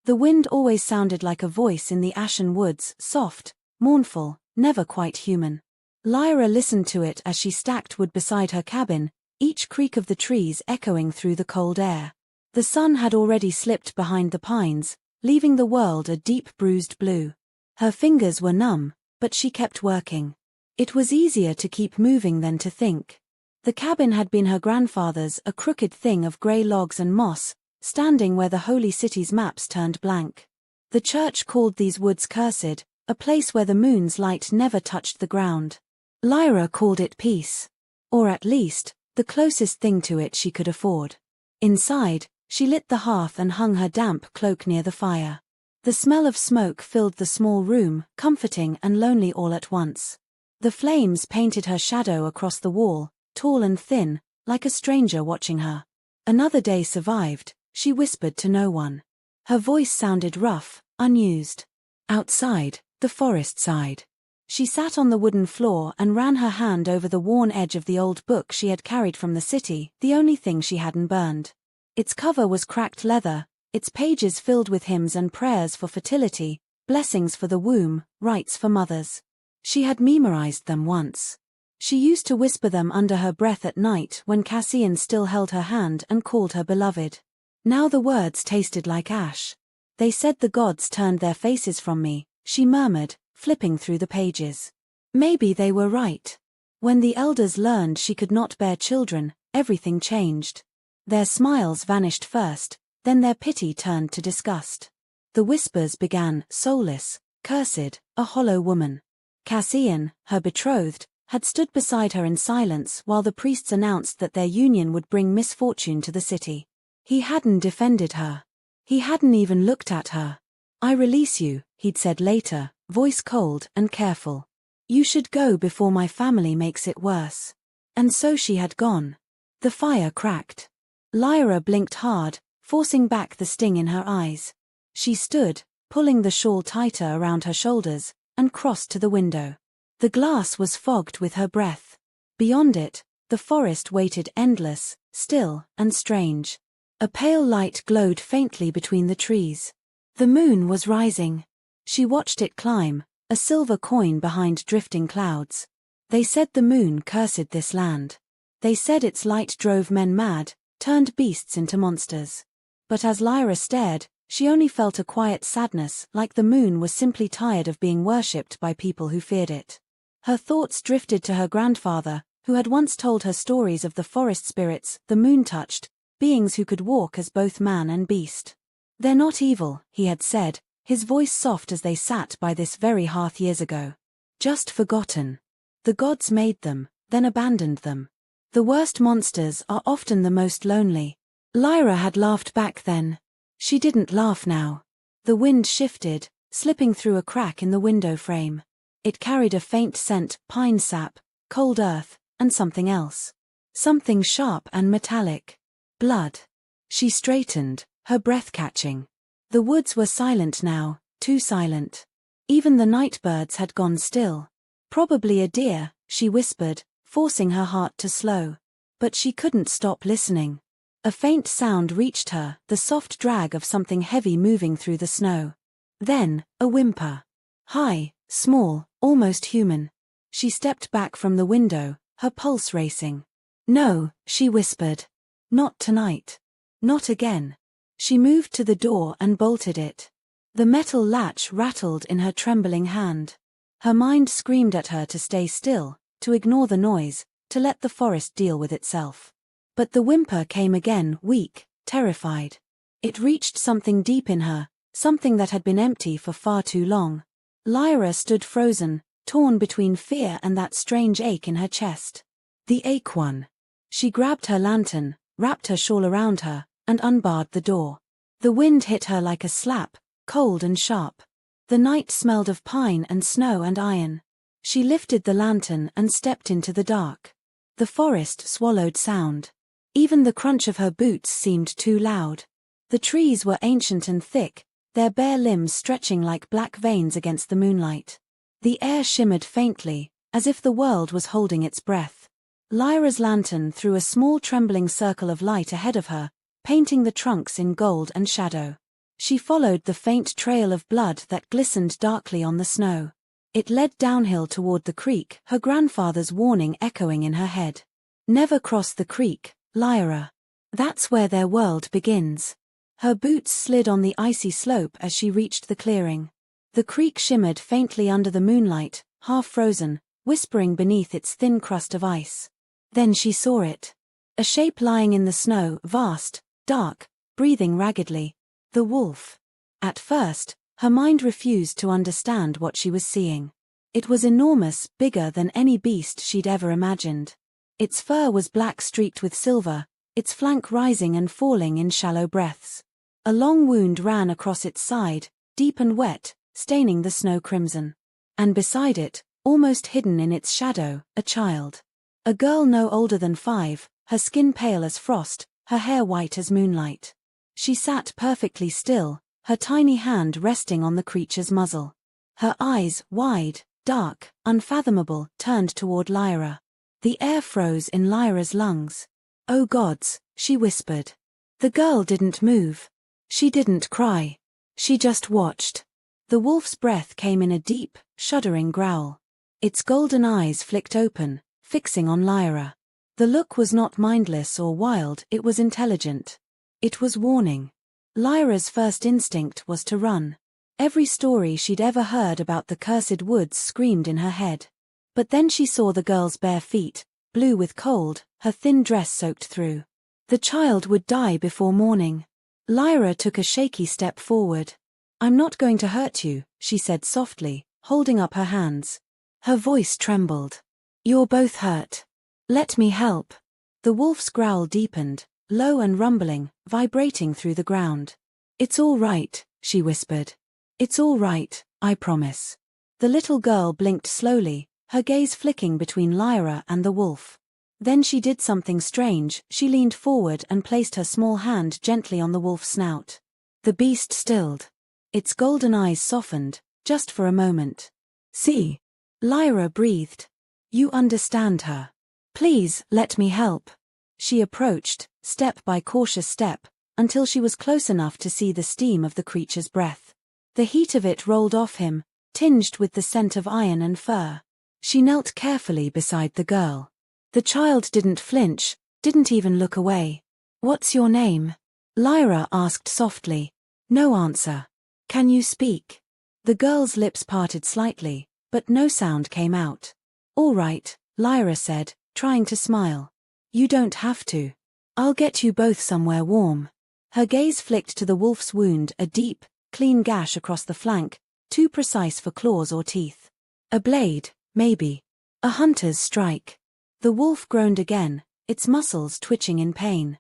The wind always sounded like a voice in the ashen woods, soft, mournful, never quite human. Lyra listened to it as she stacked wood beside her cabin, each creak of the trees echoing through the cold air. The sun had already slipped behind the pines, leaving the world a deep bruised blue. Her fingers were numb, but she kept working. It was easier to keep moving than to think. The cabin had been her grandfather's, a crooked thing of grey logs and moss, standing where the holy city's maps turned blank. The church called these woods cursed, a place where the moon's light never touched the ground. Lyra called it peace. Or at least, the closest thing to it she could afford. Inside, she lit the hearth and hung her damp cloak near the fire. The smell of smoke filled the small room, comforting and lonely all at once. The flames painted her shadow across the wall, tall and thin, like a stranger watching her. Another day survived. She whispered to no one. Her voice sounded rough, unused. Outside, the forest sighed. She sat on the wooden floor and ran her hand over the worn edge of the old book she had carried from the city, the only thing she hadn't burned. Its cover was cracked leather, its pages filled with hymns and prayers for fertility, blessings for the womb, rites for mothers. She had memorized them once. She used to whisper them under her breath at night when Cassian still held her hand and called her beloved. Now the words tasted like ash. They said the gods turned their faces from me, she murmured, flipping through the pages. Maybe they were right. When the elders learned she could not bear children, everything changed. Their smiles vanished first, then their pity turned to disgust. The whispers began, soulless, cursed, a hollow woman. Cassian, her betrothed, had stood beside her in silence while the priests announced that their union would bring misfortune to the city. He hadn't defended her. He hadn't even looked at her. I release you, he'd said later, voice cold and careful. You should go before my family makes it worse. And so she had gone. The fire cracked. Lyra blinked hard, forcing back the sting in her eyes. She stood, pulling the shawl tighter around her shoulders, and crossed to the window. The glass was fogged with her breath. Beyond it, the forest waited endless, still, and strange. A pale light glowed faintly between the trees. The moon was rising. She watched it climb, a silver coin behind drifting clouds. They said the moon cursed this land. They said its light drove men mad, turned beasts into monsters. But as Lyra stared, she only felt a quiet sadness, like the moon was simply tired of being worshipped by people who feared it. Her thoughts drifted to her grandfather, who had once told her stories of the forest spirits the moon touched, beings who could walk as both man and beast. They're not evil, he had said, his voice soft as they sat by this very hearth years ago. Just forgotten. The gods made them, then abandoned them. The worst monsters are often the most lonely. Lyra had laughed back then. She didn't laugh now. The wind shifted, slipping through a crack in the window frame. It carried a faint scent, pine sap, cold earth, and something else. Something sharp and metallic. Blood. She straightened, her breath catching. The woods were silent now, too silent. Even the night birds had gone still. Probably a deer, she whispered, forcing her heart to slow. But she couldn't stop listening. A faint sound reached her, the soft drag of something heavy moving through the snow. Then, a whimper. High, small, almost human. She stepped back from the window, her pulse racing. No, she whispered. Not tonight. Not again. She moved to the door and bolted it. The metal latch rattled in her trembling hand. Her mind screamed at her to stay still, to ignore the noise, to let the forest deal with itself. But the whimper came again, weak, terrified. It reached something deep in her, something that had been empty for far too long. Lyra stood frozen, torn between fear and that strange ache in her chest. The ache won. She grabbed her lantern, wrapped her shawl around her, and unbarred the door. The wind hit her like a slap, cold and sharp. The night smelled of pine and snow and iron. She lifted the lantern and stepped into the dark. The forest swallowed sound. Even the crunch of her boots seemed too loud. The trees were ancient and thick, their bare limbs stretching like black veins against the moonlight. The air shimmered faintly, as if the world was holding its breath. Lyra's lantern threw a small trembling circle of light ahead of her, painting the trunks in gold and shadow. She followed the faint trail of blood that glistened darkly on the snow. It led downhill toward the creek, her grandfather's warning echoing in her head. Never cross the creek, Lyra. That's where their world begins. Her boots slid on the icy slope as she reached the clearing. The creek shimmered faintly under the moonlight, half frozen, whispering beneath its thin crust of ice. Then she saw it. A shape lying in the snow, vast, dark, breathing raggedly. The wolf. At first, her mind refused to understand what she was seeing. It was enormous, bigger than any beast she'd ever imagined. Its fur was black streaked with silver, its flank rising and falling in shallow breaths. A long wound ran across its side, deep and wet, staining the snow crimson. And beside it, almost hidden in its shadow, a child. A girl no older than 5, her skin pale as frost, her hair white as moonlight. She sat perfectly still, her tiny hand resting on the creature's muzzle. Her eyes, wide, dark, unfathomable, turned toward Lyra. The air froze in Lyra's lungs. "Oh gods," she whispered. The girl didn't move. She didn't cry. She just watched. The wolf's breath came in a deep, shuddering growl. Its golden eyes flicked open, fixing on Lyra. The look was not mindless or wild, it was intelligent. It was warning. Lyra's first instinct was to run. Every story she'd ever heard about the cursed woods screamed in her head. But then she saw the girl's bare feet, blue with cold, her thin dress soaked through. The child would die before morning. Lyra took a shaky step forward. "I'm not going to hurt you," she said softly, holding up her hands. Her voice trembled. "You're both hurt. Let me help." The wolf's growl deepened, low and rumbling, vibrating through the ground. "It's all right," she whispered. "It's all right, I promise." The little girl blinked slowly, her gaze flicking between Lyra and the wolf. Then she did something strange, she leaned forward and placed her small hand gently on the wolf's snout. The beast stilled. Its golden eyes softened, just for a moment. "See?" Lyra breathed. "You understand her. Please, let me help." She approached, step by cautious step, until she was close enough to see the steam of the creature's breath. The heat of it rolled off him, tinged with the scent of iron and fur. She knelt carefully beside the girl. The child didn't flinch, didn't even look away. "What's your name?" Lyra asked softly. No answer. "Can you speak?" The girl's lips parted slightly, but no sound came out. "All right," Lyra said, trying to smile. "You don't have to. I'll get you both somewhere warm." Her gaze flicked to the wolf's wound, a deep, clean gash across the flank, too precise for claws or teeth. A blade, maybe. A hunter's strike. The wolf groaned again, its muscles twitching in pain.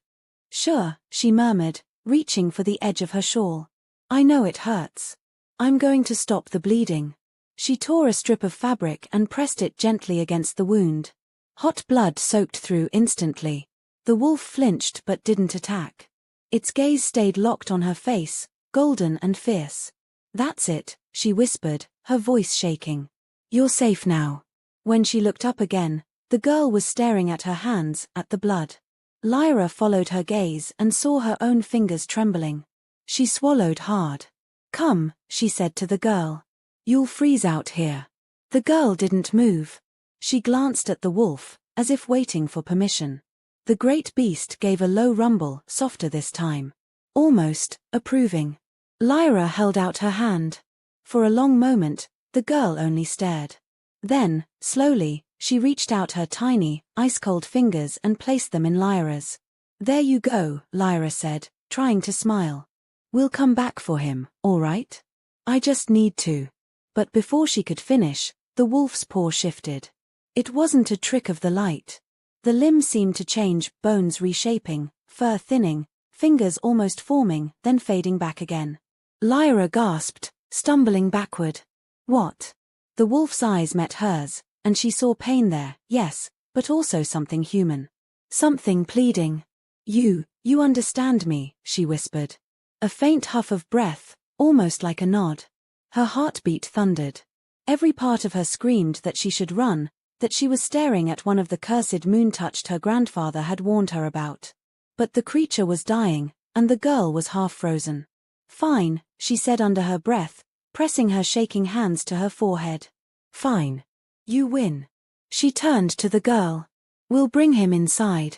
"Sure," she murmured, reaching for the edge of her shawl. "I know it hurts. I'm going to stop the bleeding." She tore a strip of fabric and pressed it gently against the wound. Hot blood soaked through instantly. The wolf flinched but didn't attack. Its gaze stayed locked on her face, golden and fierce. "That's it," she whispered, her voice shaking. "You're safe now." When she looked up again, the girl was staring at her hands, at the blood. Lyra followed her gaze and saw her own fingers trembling. She swallowed hard. "Come," she said to the girl. "You'll freeze out here." The girl didn't move. She glanced at the wolf, as if waiting for permission. The great beast gave a low rumble, softer this time. Almost approving. Lyra held out her hand. For a long moment, the girl only stared. Then, slowly, she reached out her tiny, ice-cold fingers and placed them in Lyra's. "There you go," Lyra said, trying to smile. "We'll come back for him, all right? I just need to." But before she could finish, the wolf's paw shifted. It wasn't a trick of the light. The limb seemed to change, bones reshaping, fur thinning, fingers almost forming, then fading back again. Lyra gasped, stumbling backward. "What?" The wolf's eyes met hers, and she saw pain there, yes, but also something human. Something pleading. You understand me," she whispered. A faint huff of breath, almost like a nod. Her heartbeat thundered. Every part of her screamed that she should run, that she was staring at one of the cursed moon-touched her grandfather had warned her about. But the creature was dying, and the girl was half frozen. Fine, she said under her breath, pressing her shaking hands to her forehead. Fine. You win. She turned to the girl. We'll bring him inside.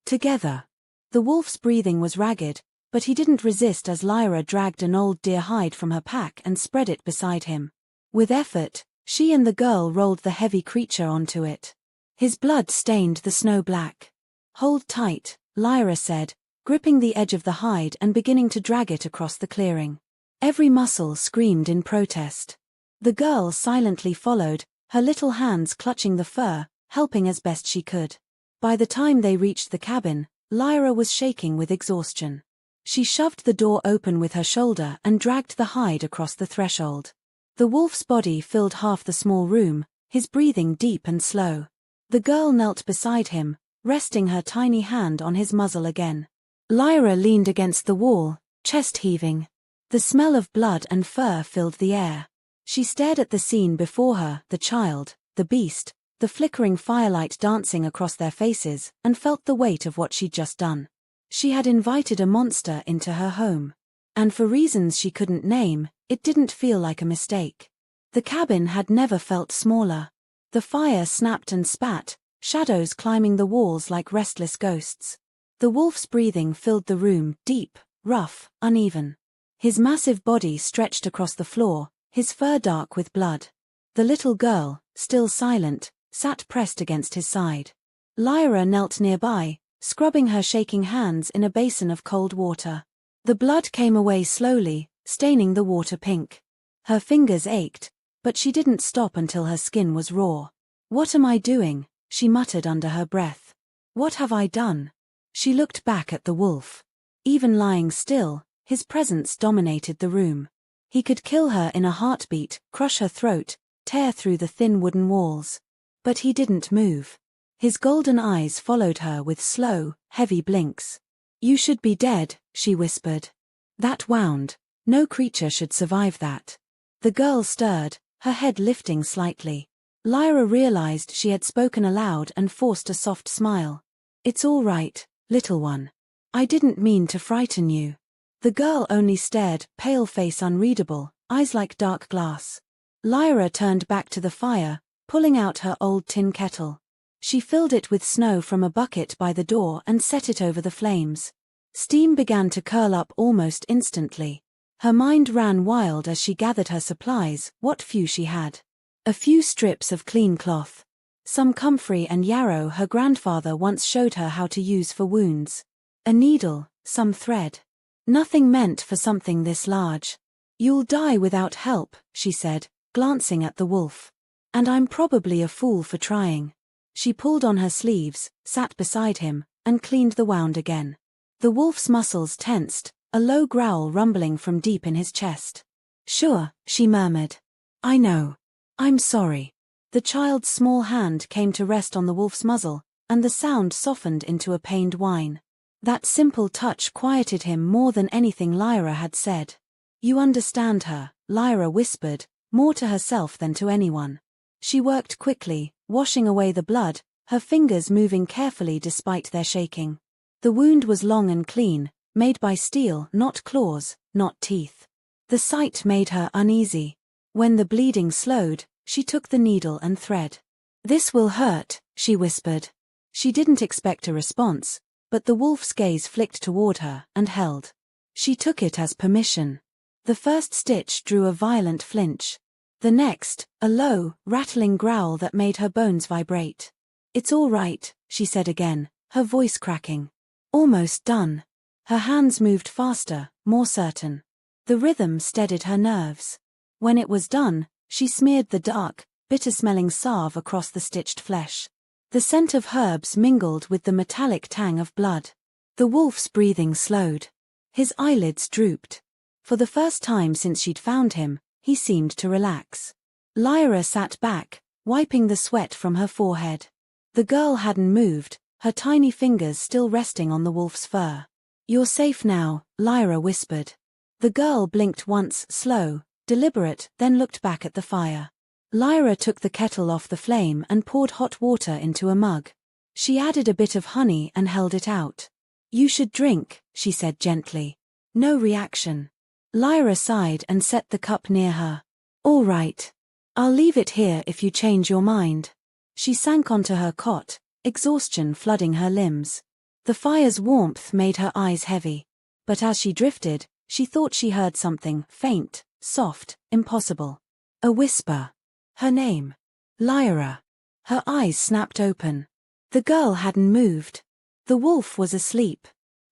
Together. The wolf's breathing was ragged, but he didn't resist as Lyra dragged an old deer hide from her pack and spread it beside him. With effort, she and the girl rolled the heavy creature onto it. His blood stained the snow black. Hold tight, Lyra said, gripping the edge of the hide and beginning to drag it across the clearing. Every muscle screamed in protest. The girl silently followed, her little hands clutching the fur, helping as best she could. By the time they reached the cabin, Lyra was shaking with exhaustion. She shoved the door open with her shoulder and dragged the hide across the threshold. The wolf's body filled half the small room, his breathing deep and slow. The girl knelt beside him, resting her tiny hand on his muzzle again. Lyra leaned against the wall, chest heaving. The smell of blood and fur filled the air. She stared at the scene before her, the child, the beast, the flickering firelight dancing across their faces, and felt the weight of what she'd just done. She had invited a monster into her home. And for reasons she couldn't name, it didn't feel like a mistake. The cabin had never felt smaller. The fire snapped and spat, shadows climbing the walls like restless ghosts. The wolf's breathing filled the room, deep, rough, uneven. His massive body stretched across the floor, his fur dark with blood. The little girl, still silent, sat pressed against his side. Lyra knelt nearby, scrubbing her shaking hands in a basin of cold water. The blood came away slowly, staining the water pink. Her fingers ached, but she didn't stop until her skin was raw. What am I doing? She muttered under her breath. What have I done? She looked back at the wolf. Even lying still, his presence dominated the room. He could kill her in a heartbeat, crush her throat, tear through the thin wooden walls. But he didn't move. His golden eyes followed her with slow, heavy blinks. You should be dead, she whispered. That wound. No creature should survive that. The girl stirred, her head lifting slightly. Lyra realized she had spoken aloud and forced a soft smile. It's all right, little one. I didn't mean to frighten you. The girl only stared, pale face unreadable, eyes like dark glass. Lyra turned back to the fire, pulling out her old tin kettle. She filled it with snow from a bucket by the door and set it over the flames. Steam began to curl up almost instantly. Her mind ran wild as she gathered her supplies, what few she had. A few strips of clean cloth. Some comfrey and yarrow her grandfather once showed her how to use for wounds. A needle, some thread. Nothing meant for something this large. You'll die without help, she said, glancing at the wolf. And I'm probably a fool for trying. She pulled on her sleeves, sat beside him, and cleaned the wound again. The wolf's muscles tensed, a low growl rumbling from deep in his chest. Sure, she murmured. I know. I'm sorry. The child's small hand came to rest on the wolf's muzzle, and the sound softened into a pained whine. That simple touch quieted him more than anything Lyra had said. You understand her, Lyra whispered, more to herself than to anyone. She worked quickly, washing away the blood, her fingers moving carefully despite their shaking. The wound was long and clean, made by steel, not claws, not teeth. The sight made her uneasy. When the bleeding slowed, she took the needle and thread. This will hurt, she whispered. She didn't expect a response, but the wolf's gaze flicked toward her and held. She took it as permission. The first stitch drew a violent flinch. The next, a low, rattling growl that made her bones vibrate. It's all right, she said again, her voice cracking. Almost done. Her hands moved faster, more certain. The rhythm steadied her nerves. When it was done, she smeared the dark, bitter-smelling salve across the stitched flesh. The scent of herbs mingled with the metallic tang of blood. The wolf's breathing slowed. His eyelids drooped. For the first time since she'd found him, he seemed to relax. Lyra sat back, wiping the sweat from her forehead. The girl hadn't moved, her tiny fingers still resting on the wolf's fur. You're safe now, Lyra whispered. The girl blinked once, slow, deliberate, then looked back at the fire. Lyra took the kettle off the flame and poured hot water into a mug. She added a bit of honey and held it out. You should drink, she said gently. No reaction. Lyra sighed and set the cup near her. All right. I'll leave it here if you change your mind. She sank onto her cot, exhaustion flooding her limbs. The fire's warmth made her eyes heavy. But as she drifted, she thought she heard something faint, soft, impossible. A whisper. Her name. Lyra. Her eyes snapped open. The girl hadn't moved. The wolf was asleep.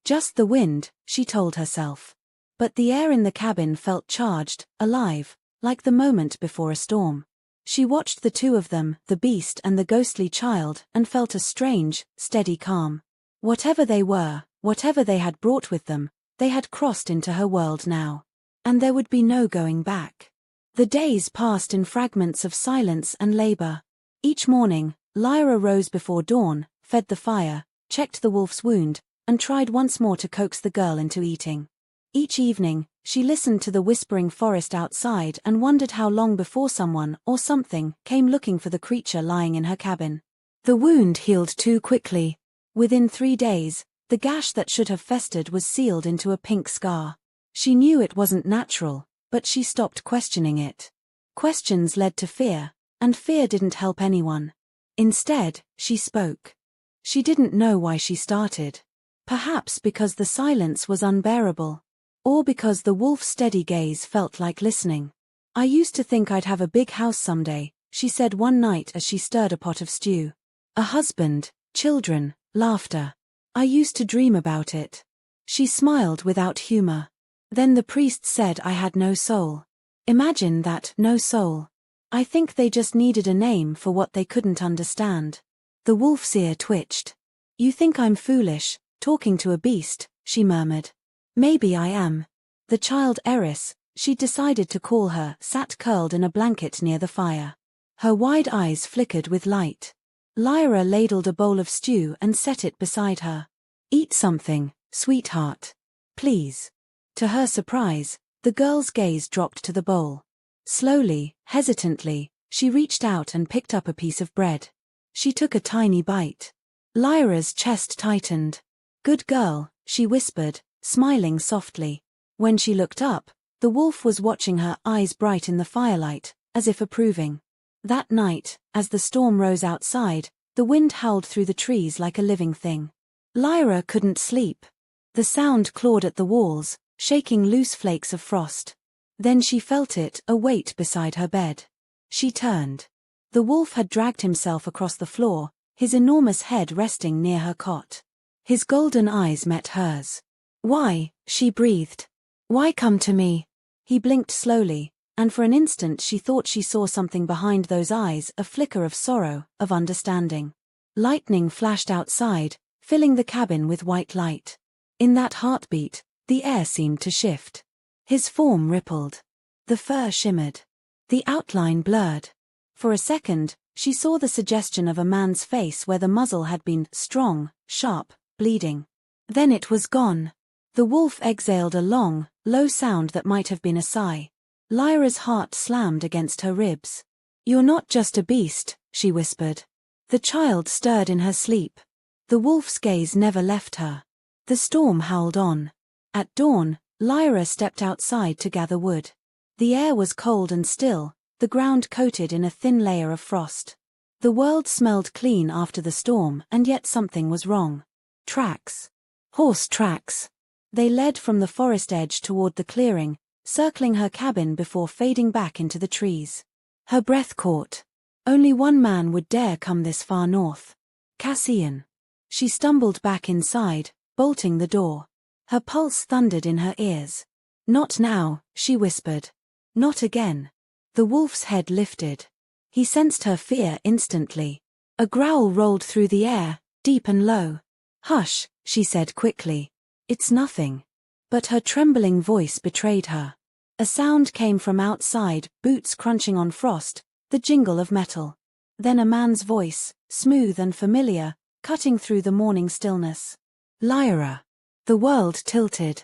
Just the wind, she told herself. But the air in the cabin felt charged, alive, like the moment before a storm. She watched the two of them, the beast and the ghostly child, and felt a strange, steady calm. Whatever they were, whatever they had brought with them, they had crossed into her world now. And there would be no going back. The days passed in fragments of silence and labor. Each morning, Lyra rose before dawn, fed the fire, checked the wolf's wound, and tried once more to coax the girl into eating. Each evening, she listened to the whispering forest outside and wondered how long before someone, or something, came looking for the creature lying in her cabin. The wound healed too quickly. Within 3 days, the gash that should have festered was sealed into a pink scar. She knew it wasn't natural, but she stopped questioning it. Questions led to fear, and fear didn't help anyone. Instead, she spoke. She didn't know why she started. Perhaps because the silence was unbearable. Or because the wolf's steady gaze felt like listening. I used to think I'd have a big house someday, she said one night as she stirred a pot of stew. A husband, children, laughter. I used to dream about it. She smiled without humor. Then the priest said I had no soul. Imagine that, no soul. I think they just needed a name for what they couldn't understand. The wolf's ear twitched. You think I'm foolish, talking to a beast, she murmured. Maybe I am. The child Eris, she'd decided to call her, sat curled in a blanket near the fire. Her wide eyes flickered with light. Lyra ladled a bowl of stew and set it beside her. Eat something, sweetheart. Please. To her surprise, the girl's gaze dropped to the bowl. Slowly, hesitantly, she reached out and picked up a piece of bread. She took a tiny bite. Lyra's chest tightened. Good girl, she whispered, smiling softly. When she looked up, the wolf was watching her, eyes bright in the firelight, as if approving. That night, as the storm rose outside, the wind howled through the trees like a living thing. Lyra couldn't sleep. The sound clawed at the walls, shaking loose flakes of frost. Then she felt it, a weight beside her bed. She turned. The wolf had dragged himself across the floor, his enormous head resting near her cot. His golden eyes met hers. Why, she breathed. Why come to me? He blinked slowly, and for an instant she thought she saw something behind those eyes, a flicker of sorrow, of understanding. Lightning flashed outside, filling the cabin with white light. In that heartbeat, the air seemed to shift. His form rippled. The fur shimmered. The outline blurred. For a second, she saw the suggestion of a man's face where the muzzle had been strong, sharp, bleeding. Then it was gone. The wolf exhaled a long, low sound that might have been a sigh. Lyra's heart slammed against her ribs. You're not just a beast, she whispered. The child stirred in her sleep. The wolf's gaze never left her. The storm howled on. At dawn, Lyra stepped outside to gather wood. The air was cold and still, the ground coated in a thin layer of frost. The world smelled clean after the storm, and yet something was wrong. Tracks. Horse tracks. They led from the forest edge toward the clearing, circling her cabin before fading back into the trees. Her breath caught. Only one man would dare come this far north. Cassian. She stumbled back inside, bolting the door. Her pulse thundered in her ears. Not now, she whispered. Not again. The wolf's head lifted. He sensed her fear instantly. A growl rolled through the air, deep and low. Hush, she said quickly. It's nothing. But her trembling voice betrayed her. A sound came from outside, boots crunching on frost, the jingle of metal. Then a man's voice, smooth and familiar, cutting through the morning stillness. Lyra. The world tilted.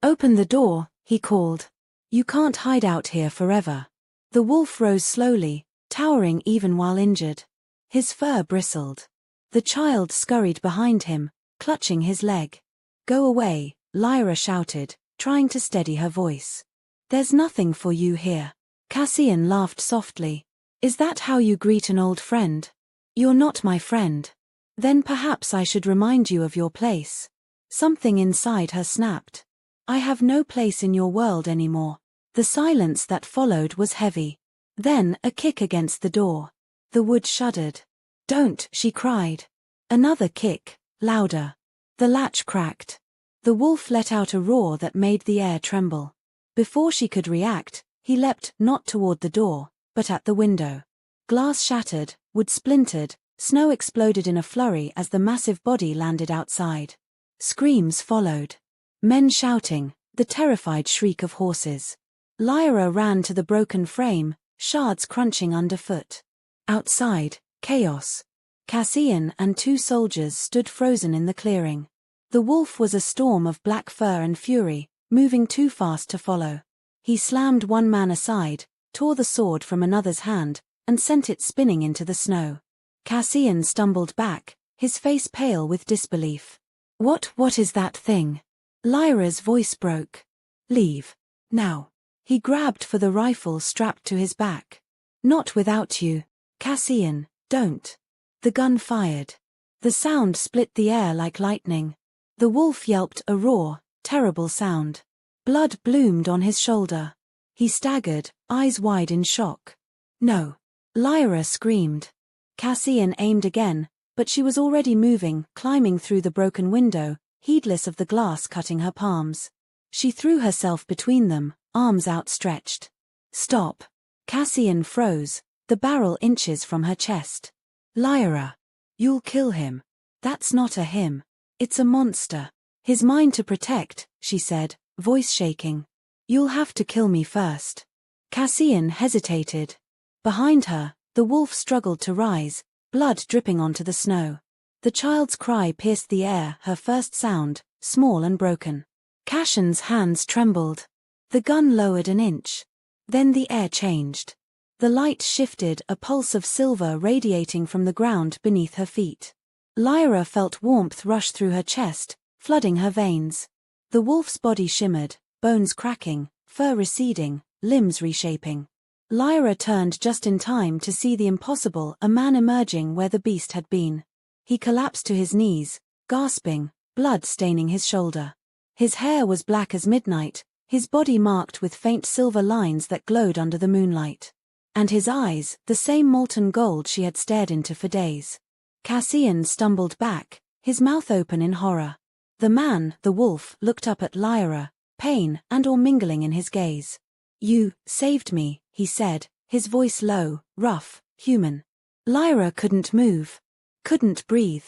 Open the door, he called. You can't hide out here forever. The wolf rose slowly, towering even while injured. His fur bristled. The child scurried behind him, clutching his leg. Go away, Lyra shouted, trying to steady her voice. There's nothing for you here. Cassian laughed softly. Is that how you greet an old friend? You're not my friend. Then perhaps I should remind you of your place. Something inside her snapped. I have no place in your world anymore. The silence that followed was heavy. Then a kick against the door. The wood shuddered. Don't, she cried. Another kick, louder. The latch cracked. The wolf let out a roar that made the air tremble. Before she could react, he leapt not toward the door, but at the window. Glass shattered, wood splintered, snow exploded in a flurry as the massive body landed outside. Screams followed. Men shouting, the terrified shriek of horses. Lyra ran to the broken frame, shards crunching underfoot. Outside, chaos. Cassian and 2 soldiers stood frozen in the clearing. The wolf was a storm of black fur and fury, moving too fast to follow. He slammed one man aside, tore the sword from another's hand, and sent it spinning into the snow. Cassian stumbled back, his face pale with disbelief. What is that thing? Lyra's voice broke. Leave. Now. He grabbed for the rifle strapped to his back. Not without you. Cassian, don't. The gun fired. The sound split the air like lightning. The wolf yelped a raw, terrible sound. Blood bloomed on his shoulder. He staggered, eyes wide in shock. No. Lyra screamed. Cassian aimed again, but she was already moving, climbing through the broken window, heedless of the glass cutting her palms. She threw herself between them, arms outstretched. Stop. Cassian froze, the barrel inches from her chest. Lyra. You'll kill him. That's not a him. It's a monster. His mine to protect, she said, voice shaking. You'll have to kill me first. Cassian hesitated. Behind her, the wolf struggled to rise, blood dripping onto the snow. The child's cry pierced the air, her first sound, small and broken. Cassian's hands trembled. The gun lowered an inch. Then the air changed. The light shifted, a pulse of silver radiating from the ground beneath her feet. Lyra felt warmth rush through her chest, flooding her veins. The wolf's body shimmered, bones cracking, fur receding, limbs reshaping. Lyra turned just in time to see the impossible, a man emerging where the beast had been. He collapsed to his knees, gasping, blood staining his shoulder. His hair was black as midnight, his body marked with faint silver lines that glowed under the moonlight. And his eyes, the same molten gold she had stared into for days. Cassian stumbled back, his mouth open in horror. The man, the wolf, looked up at Lyra, pain and awe mingling in his gaze. You saved me, he said, his voice low, rough, human. Lyra couldn't move. Couldn't breathe.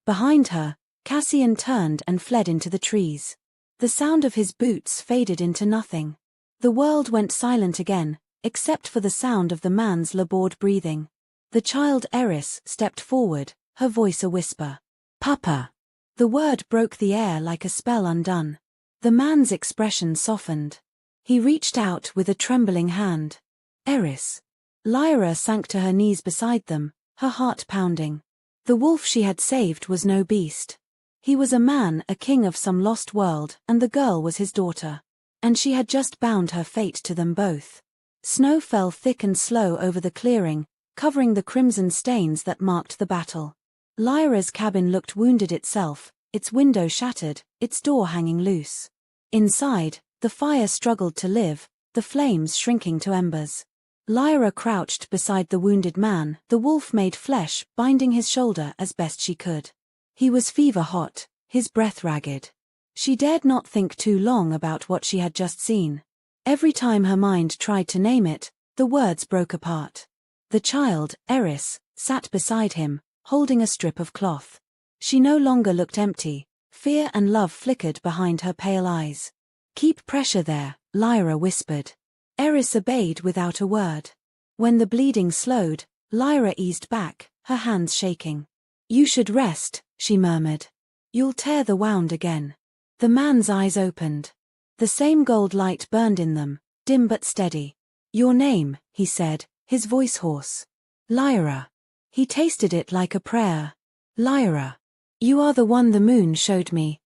Behind her, Cassian turned and fled into the trees. The sound of his boots faded into nothing. The world went silent again, except for the sound of the man's labored breathing. The child Eris stepped forward, her voice a whisper. Papa. The word broke the air like a spell undone. The man's expression softened. He reached out with a trembling hand. Eris. Lyra sank to her knees beside them, her heart pounding. The wolf she had saved was no beast. He was a man, a king of some lost world, and the girl was his daughter. And she had just bound her fate to them both. Snow fell thick and slow over the clearing, covering the crimson stains that marked the battle. Lyra's cabin looked wounded itself, its window shattered, its door hanging loose. Inside, the fire struggled to live, the flames shrinking to embers. Lyra crouched beside the wounded man, the wolf made flesh, binding his shoulder as best she could. He was fever-hot, his breath ragged. She dared not think too long about what she had just seen. Every time her mind tried to name it, the words broke apart. The child, Eris, sat beside him, holding a strip of cloth. She no longer looked empty, fear and love flickered behind her pale eyes. Keep pressure there, Lyra whispered. Eris obeyed without a word. When the bleeding slowed, Lyra eased back, her hands shaking. You should rest, she murmured. You'll tear the wound again. The man's eyes opened. The same gold light burned in them, dim but steady. Your name, he said, his voice hoarse. Lyra. He tasted it like a prayer. Lyra. You are the one the moon showed me.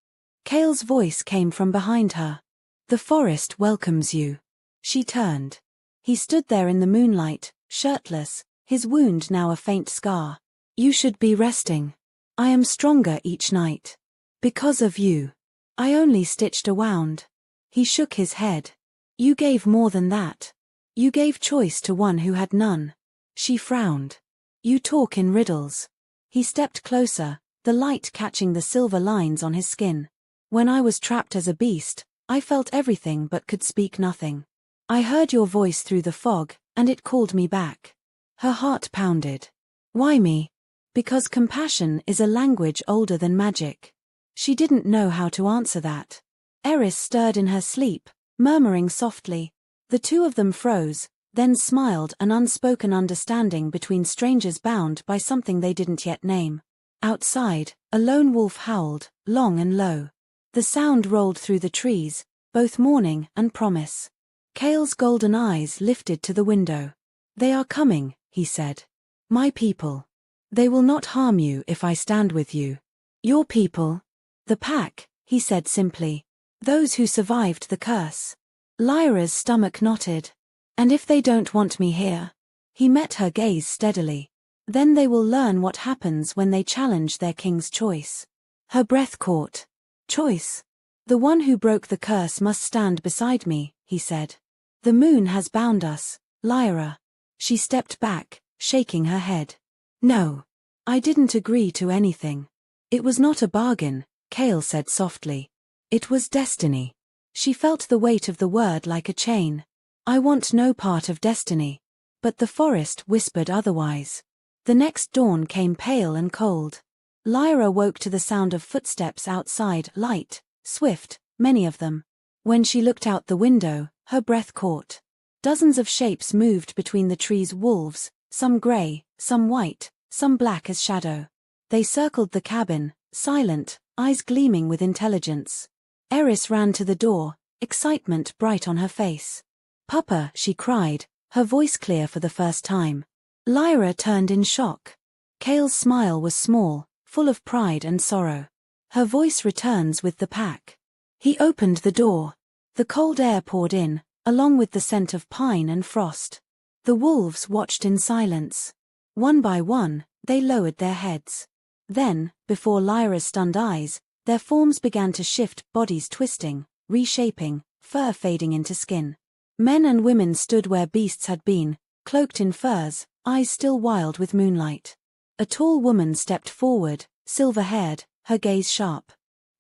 Kale's voice came from behind her. The forest welcomes you. She turned. He stood there in the moonlight, shirtless, his wound now a faint scar. You should be resting. I am stronger each night. Because of you. I only stitched a wound. He shook his head. You gave more than that. You gave choice to one who had none. She frowned. You talk in riddles. He stepped closer, the light catching the silver lines on his skin. When I was trapped as a beast, I felt everything but could speak nothing. I heard your voice through the fog, and it called me back. Her heart pounded. Why me? Because compassion is a language older than magic. She didn't know how to answer that. Eris stirred in her sleep, murmuring softly. The two of them froze, then smiled, an unspoken understanding between strangers bound by something they didn't yet name. Outside, a lone wolf howled, long and low. The sound rolled through the trees, both warning and promise. Kale's golden eyes lifted to the window. They are coming, he said. My people. They will not harm you if I stand with you. Your people. The pack, he said simply. Those who survived the curse. Lyra's stomach knotted. And if they don't want me here? He met her gaze steadily. Then they will learn what happens when they challenge their king's choice. Her breath caught. Choice. The one who broke the curse must stand beside me, he said. The moon has bound us, Lyra. She stepped back, shaking her head. No. I didn't agree to anything. It was not a bargain, Kale said softly. It was destiny. She felt the weight of the word like a chain. I want no part of destiny. But the forest whispered otherwise. The next dawn came pale and cold. Lyra woke to the sound of footsteps outside, light, swift, many of them. When she looked out the window, her breath caught. Dozens of shapes moved between the trees, wolves, some gray, some white, some black as shadow. They circled the cabin, silent, eyes gleaming with intelligence. Eris ran to the door, excitement bright on her face. Papa, she cried, her voice clear for the first time. Lyra turned in shock. Kale's smile was small, full of pride and sorrow. Her voice returns with the pack. He opened the door. The cold air poured in, along with the scent of pine and frost. The wolves watched in silence. One by one, they lowered their heads. Then, before Lyra's stunned eyes, their forms began to shift, bodies twisting, reshaping, fur fading into skin. Men and women stood where beasts had been, cloaked in furs, eyes still wild with moonlight. A tall woman stepped forward, silver-haired, her gaze sharp.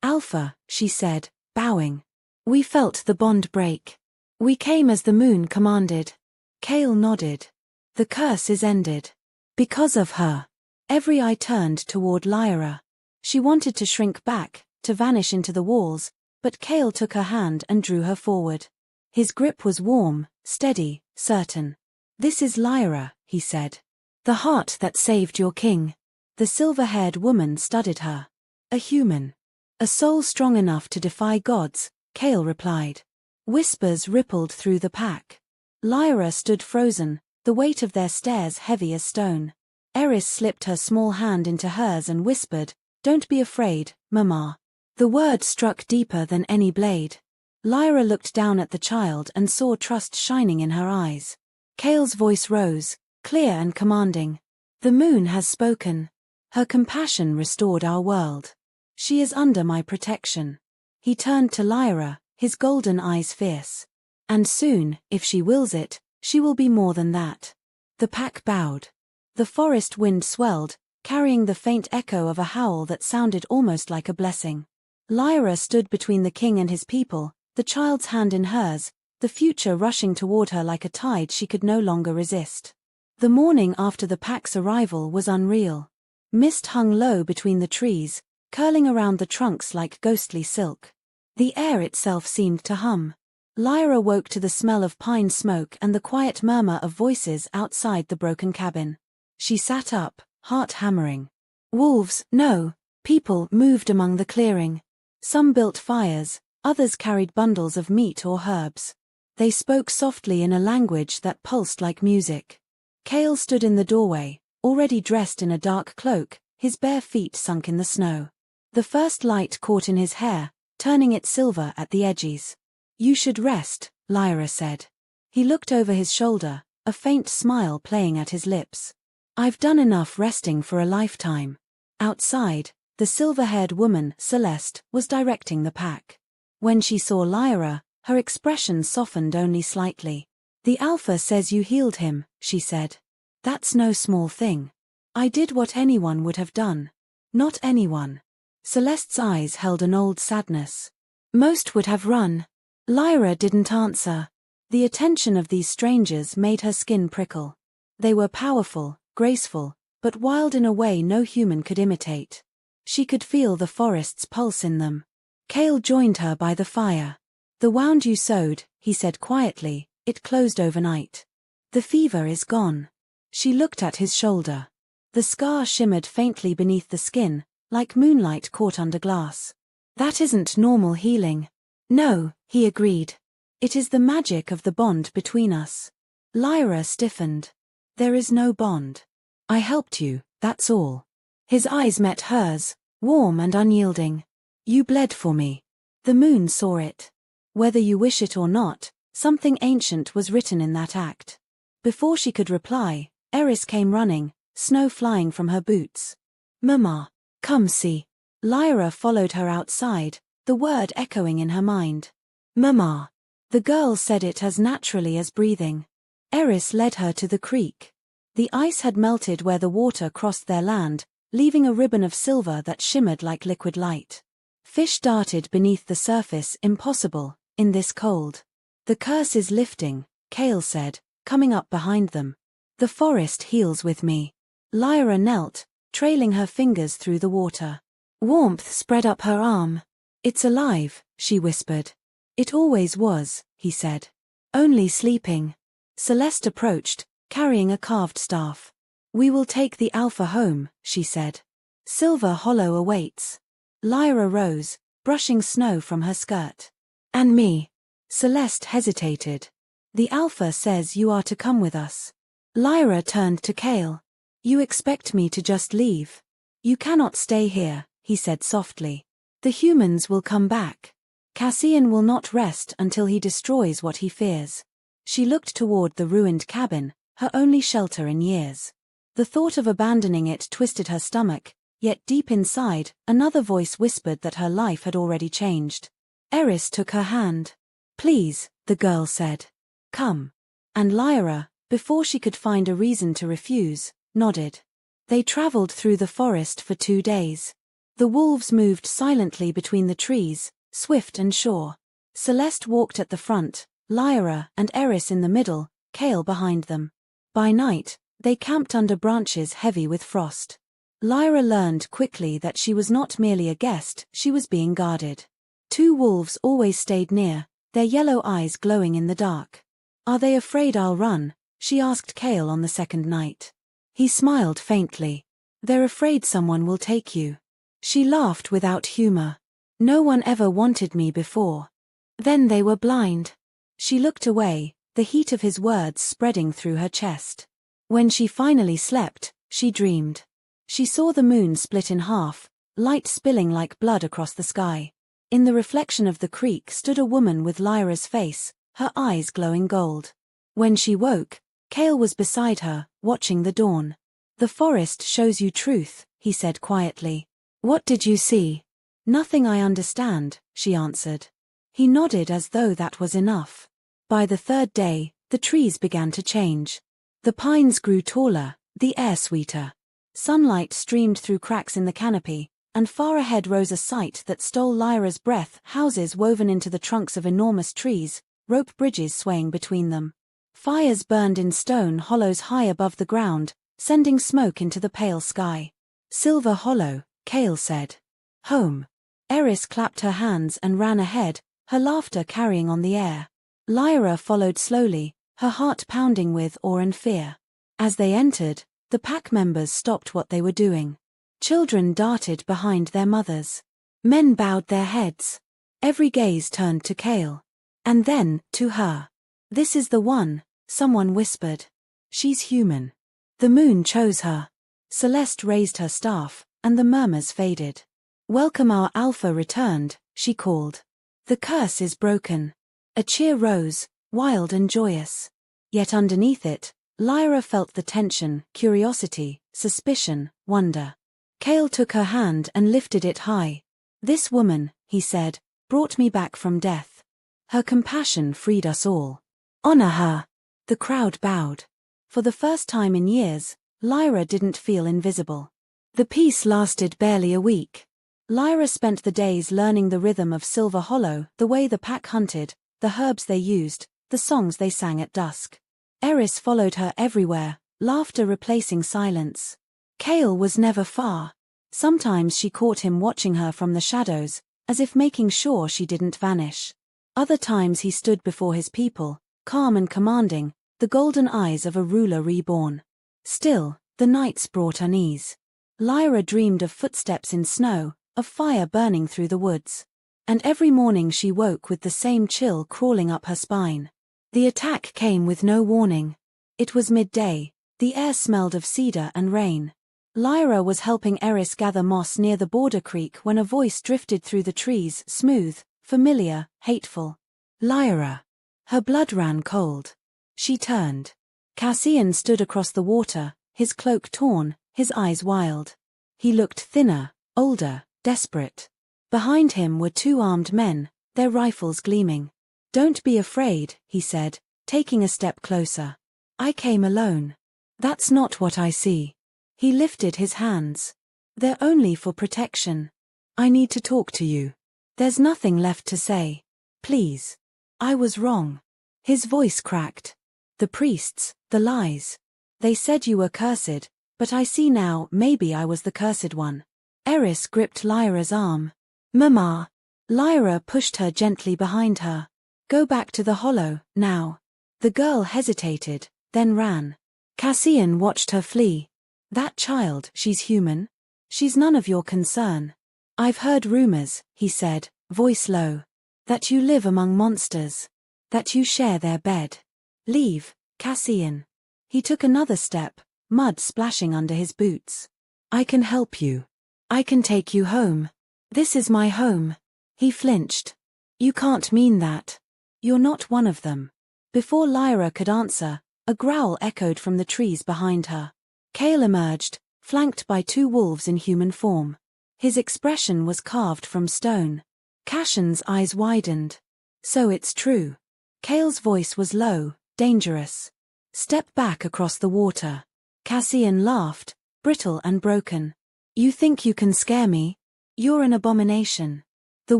Alpha, she said, bowing. We felt the bond break. We came as the moon commanded. Kale nodded. The curse is ended. Because of her. Every eye turned toward Lyra. She wanted to shrink back, to vanish into the walls, but Kale took her hand and drew her forward. His grip was warm, steady, certain. This is Lyra, he said. The heart that saved your king. The silver-haired woman studied her. A human. A soul strong enough to defy gods, Kale replied. Whispers rippled through the pack. Lyra stood frozen, the weight of their stares heavy as stone. Eris slipped her small hand into hers and whispered, Don't be afraid, Mama. The word struck deeper than any blade. Lyra looked down at the child and saw trust shining in her eyes. Kale's voice rose, clear and commanding. The moon has spoken. Her compassion restored our world. She is under my protection. He turned to Lyra, his golden eyes fierce. And soon, if she wills it, she will be more than that. The pack bowed. The forest wind swelled, carrying the faint echo of a howl that sounded almost like a blessing. Lyra stood between the king and his people, the child's hand in hers, the future rushing toward her like a tide she could no longer resist. The morning after the pack's arrival was unreal. Mist hung low between the trees, curling around the trunks like ghostly silk. The air itself seemed to hum. Lyra woke to the smell of pine smoke and the quiet murmur of voices outside the broken cabin. She sat up, heart hammering. Wolves, no, people moved among the clearing. Some built fires, others carried bundles of meat or herbs. They spoke softly in a language that pulsed like music. Kale stood in the doorway, already dressed in a dark cloak, his bare feet sunk in the snow. The first light caught in his hair, turning it silver at the edges. You should rest, Lyra said. He looked over his shoulder, a faint smile playing at his lips. I've done enough resting for a lifetime. Outside, the silver-haired woman, Celeste, was directing the pack. When she saw Lyra, her expression softened only slightly. The Alpha says you healed him, she said. That's no small thing. I did what anyone would have done. Not anyone. Celeste's eyes held an old sadness. Most would have run. Lyra didn't answer. The attention of these strangers made her skin prickle. They were powerful, graceful, but wild in a way no human could imitate. She could feel the forest's pulse in them. Cale joined her by the fire. The wound you sewed, he said quietly, it closed overnight. The fever is gone. She looked at his shoulder. The scar shimmered faintly beneath the skin, like moonlight caught under glass. That isn't normal healing. No, he agreed. It is the magic of the bond between us. Lyra stiffened. There is no bond. I helped you, that's all. His eyes met hers, warm and unyielding. You bled for me. The moon saw it. Whether you wish it or not, something ancient was written in that act. Before she could reply, Eris came running, snow flying from her boots. Mama, come see. Lyra followed her outside, the word echoing in her mind. Mama. The girl said it as naturally as breathing. Eris led her to the creek. The ice had melted where the water crossed their land, leaving a ribbon of silver that shimmered like liquid light. Fish darted beneath the surface, impossible, in this cold. The curse is lifting, Cale said, coming up behind them. The forest heals with me. Lyra knelt, trailing her fingers through the water. Warmth spread up her arm. It's alive, she whispered. It always was, he said. Only sleeping. Celeste approached, carrying a carved staff. We will take the Alpha home, she said. Silver Hollow awaits. Lyra rose, brushing snow from her skirt. And me. Celeste hesitated. The Alpha says you are to come with us. Lyra turned to Cale. You expect me to just leave? You cannot stay here, he said softly. The humans will come back. Cassian will not rest until he destroys what he fears. She looked toward the ruined cabin, her only shelter in years. The thought of abandoning it twisted her stomach, yet deep inside, another voice whispered that her life had already changed. Eris took her hand. Please, the girl said. Come. And Lyra, before she could find a reason to refuse, nodded. They traveled through the forest for 2 days. The wolves moved silently between the trees, swift and sure. Celeste walked at the front, Lyra and Eris in the middle, Cale behind them. By night, they camped under branches heavy with frost. Lyra learned quickly that she was not merely a guest, she was being guarded. 2 wolves always stayed near, their yellow eyes glowing in the dark. Are they afraid I'll run? She asked Cale on the second night. He smiled faintly. They're afraid someone will take you. She laughed without humor. No one ever wanted me before. Then they were blind. She looked away, the heat of his words spreading through her chest. When she finally slept, she dreamed. She saw the moon split in half, light spilling like blood across the sky. In the reflection of the creek stood a woman with Lyra's face, her eyes glowing gold. When she woke, Cale was beside her, watching the dawn. The forest shows you truth, he said quietly. What did you see? Nothing I understand, she answered. He nodded as though that was enough. By the 3rd day, the trees began to change. The pines grew taller, the air sweeter. Sunlight streamed through cracks in the canopy, and far ahead rose a sight that stole Lyra's breath, houses woven into the trunks of enormous trees, rope bridges swaying between them. Fires burned in stone hollows high above the ground, sending smoke into the pale sky. Silver Hollow, Cale said. Home. Eris clapped her hands and ran ahead, her laughter carrying on the air. Lyra followed slowly, her heart pounding with awe and fear. As they entered, the pack members stopped what they were doing. Children darted behind their mothers. Men bowed their heads. Every gaze turned to Cale. And then, to her. This is the one, someone whispered. She's human. The moon chose her. Celeste raised her staff, and the murmurs faded. Welcome, our Alpha returned, she called. The curse is broken. A cheer rose, wild and joyous. Yet underneath it, Lyra felt the tension, curiosity, suspicion, wonder. Cale took her hand and lifted it high. "This woman," he said, "brought me back from death. Her compassion freed us all. Honor her." The crowd bowed. For the first time in years, Lyra didn't feel invisible. The peace lasted barely a week. Lyra spent the days learning the rhythm of Silver Hollow, the way the pack hunted, the herbs they used, the songs they sang at dusk. Eris followed her everywhere, laughter replacing silence. Cale was never far. Sometimes she caught him watching her from the shadows, as if making sure she didn't vanish. Other times he stood before his people, calm and commanding, the golden eyes of a ruler reborn. Still, the nights brought unease. Lyra dreamed of footsteps in snow, of fire burning through the woods. And every morning she woke with the same chill crawling up her spine. The attack came with no warning. It was midday, the air smelled of cedar and rain. Lyra was helping Eris gather moss near the border creek when a voice drifted through the trees, smooth, familiar, hateful. "Lyra." Her blood ran cold. She turned. Cassian stood across the water, his cloak torn, his eyes wild. He looked thinner, older, desperate. Behind him were two armed men, their rifles gleaming. "Don't be afraid," he said, taking a step closer. "I came alone." "That's not what I see." He lifted his hands. "They're only for protection. I need to talk to you. There's nothing left to say. Please. I was wrong." His voice cracked. "The priests, the lies. They said you were cursed, but I see now maybe I was the cursed one." Eris gripped Lyra's arm. "Mama." Lyra pushed her gently behind her. "Go back to the hollow, now." The girl hesitated, then ran. Cassian watched her flee. "That child, she's human? She's none of your concern." "I've heard rumors," he said, voice low. "That you live among monsters. That you share their bed. Leave, Cassian." He took another step, mud splashing under his boots. "I can help you. I can take you home. This is my home." He flinched. "You can't mean that. You're not one of them." Before Lyra could answer, a growl echoed from the trees behind her. Cale emerged, flanked by two wolves in human form. His expression was carved from stone. Cassian's eyes widened. "So it's true." Cale's voice was low, dangerous. "Step back across the water." Cassian laughed, brittle and broken. "You think you can scare me? You're an abomination." The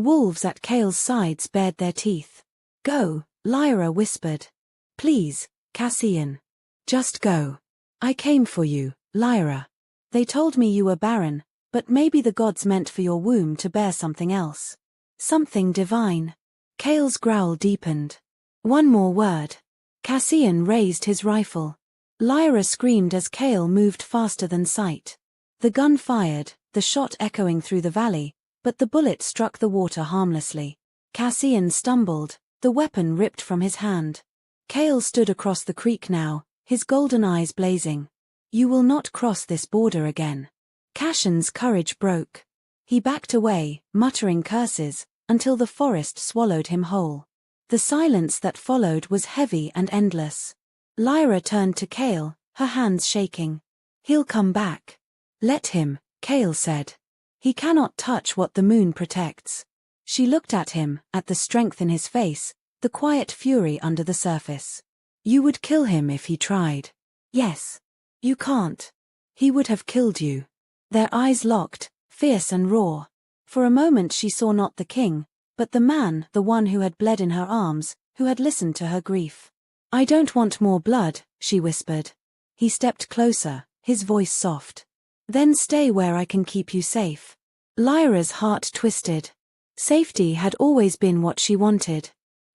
wolves at Cale's sides bared their teeth. "Go," Lyra whispered. "Please, Cassian. Just go. I came for you, Lyra. They told me you were barren, but maybe the gods meant for your womb to bear something else. Something divine." Cale's growl deepened. "One more word." Cassian raised his rifle. Lyra screamed as Cale moved faster than sight. The gun fired, the shot echoing through the valley, but the bullet struck the water harmlessly. Cassian stumbled, the weapon ripped from his hand. Cale stood across the creek now, his golden eyes blazing. "You will not cross this border again." Cassian's courage broke. He backed away, muttering curses, until the forest swallowed him whole. The silence that followed was heavy and endless. Lyra turned to Cale, her hands shaking. "He'll come back." "Let him," Cale said. "He cannot touch what the moon protects." She looked at him, at the strength in his face, the quiet fury under the surface. "You would kill him if he tried." "Yes." "You can't. He would have killed you." Their eyes locked, fierce and raw. For a moment she saw not the king, but the man, the one who had bled in her arms, who had listened to her grief. "I don't want more blood," she whispered. He stepped closer, his voice soft. "Then stay where I can keep you safe." Lyra's heart twisted. Safety had always been what she wanted.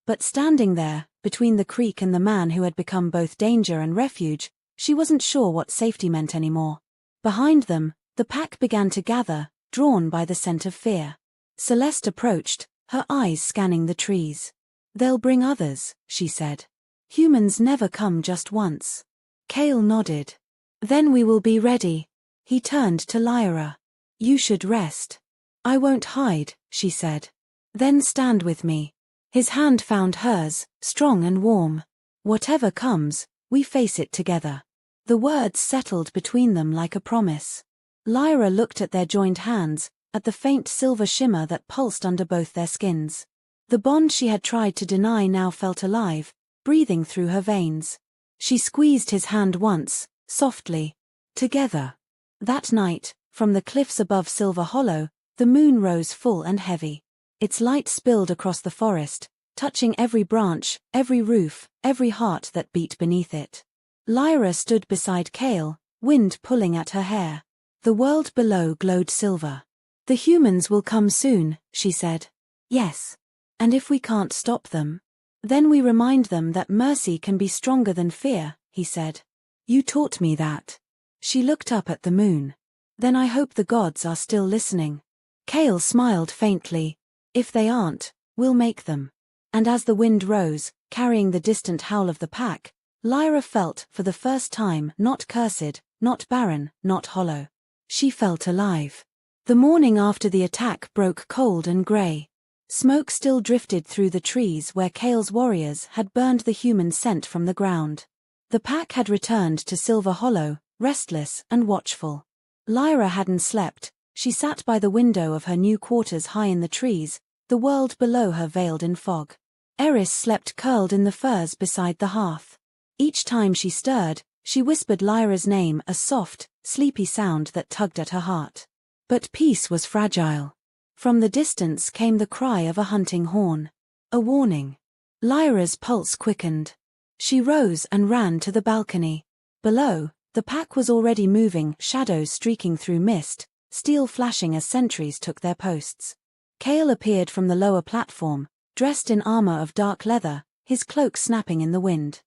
But standing there, between the creek and the man who had become both danger and refuge, she wasn't sure what safety meant anymore. Behind them, the pack began to gather, drawn by the scent of fear. Celeste approached, her eyes scanning the trees. "They'll bring others," she said. "Humans never come just once." Cale nodded. "Then we will be ready." He turned to Lyra. "You should rest." "I won't hide," she said. "Then stand with me." His hand found hers, strong and warm. Whatever comes, we face it together. The words settled between them like a promise. Lyra looked at their joined hands, at the faint silver shimmer that pulsed under both their skins. The bond she had tried to deny now felt alive, breathing through her veins. She squeezed his hand once, softly. Together. That night, from the cliffs above Silver Hollow, the moon rose full and heavy. Its light spilled across the forest, touching every branch, every roof, every heart that beat beneath it. Lyra stood beside Cale, wind pulling at her hair. The world below glowed silver. "The humans will come soon," she said. "Yes. And if we can't stop them, then we remind them that mercy can be stronger than fear," he said. "You taught me that." She looked up at the moon. "Then I hope the gods are still listening." Cale smiled faintly. "If they aren't, we'll make them." And as the wind rose, carrying the distant howl of the pack, Lyra felt, for the first time, not cursed, not barren, not hollow. She felt alive. The morning after the attack broke cold and grey. Smoke still drifted through the trees where Cale's warriors had burned the human scent from the ground. The pack had returned to Silver Hollow, restless and watchful. Lyra hadn't slept. She sat by the window of her new quarters high in the trees, the world below her veiled in fog. Eris slept curled in the furs beside the hearth. Each time she stirred, she whispered Lyra's name, a soft, sleepy sound that tugged at her heart. But peace was fragile. From the distance came the cry of a hunting horn. A warning. Lyra's pulse quickened. She rose and ran to the balcony. Below, the pack was already moving, shadows streaking through mist, steel flashing as sentries took their posts. Cale appeared from the lower platform, dressed in armor of dark leather, his cloak snapping in the wind.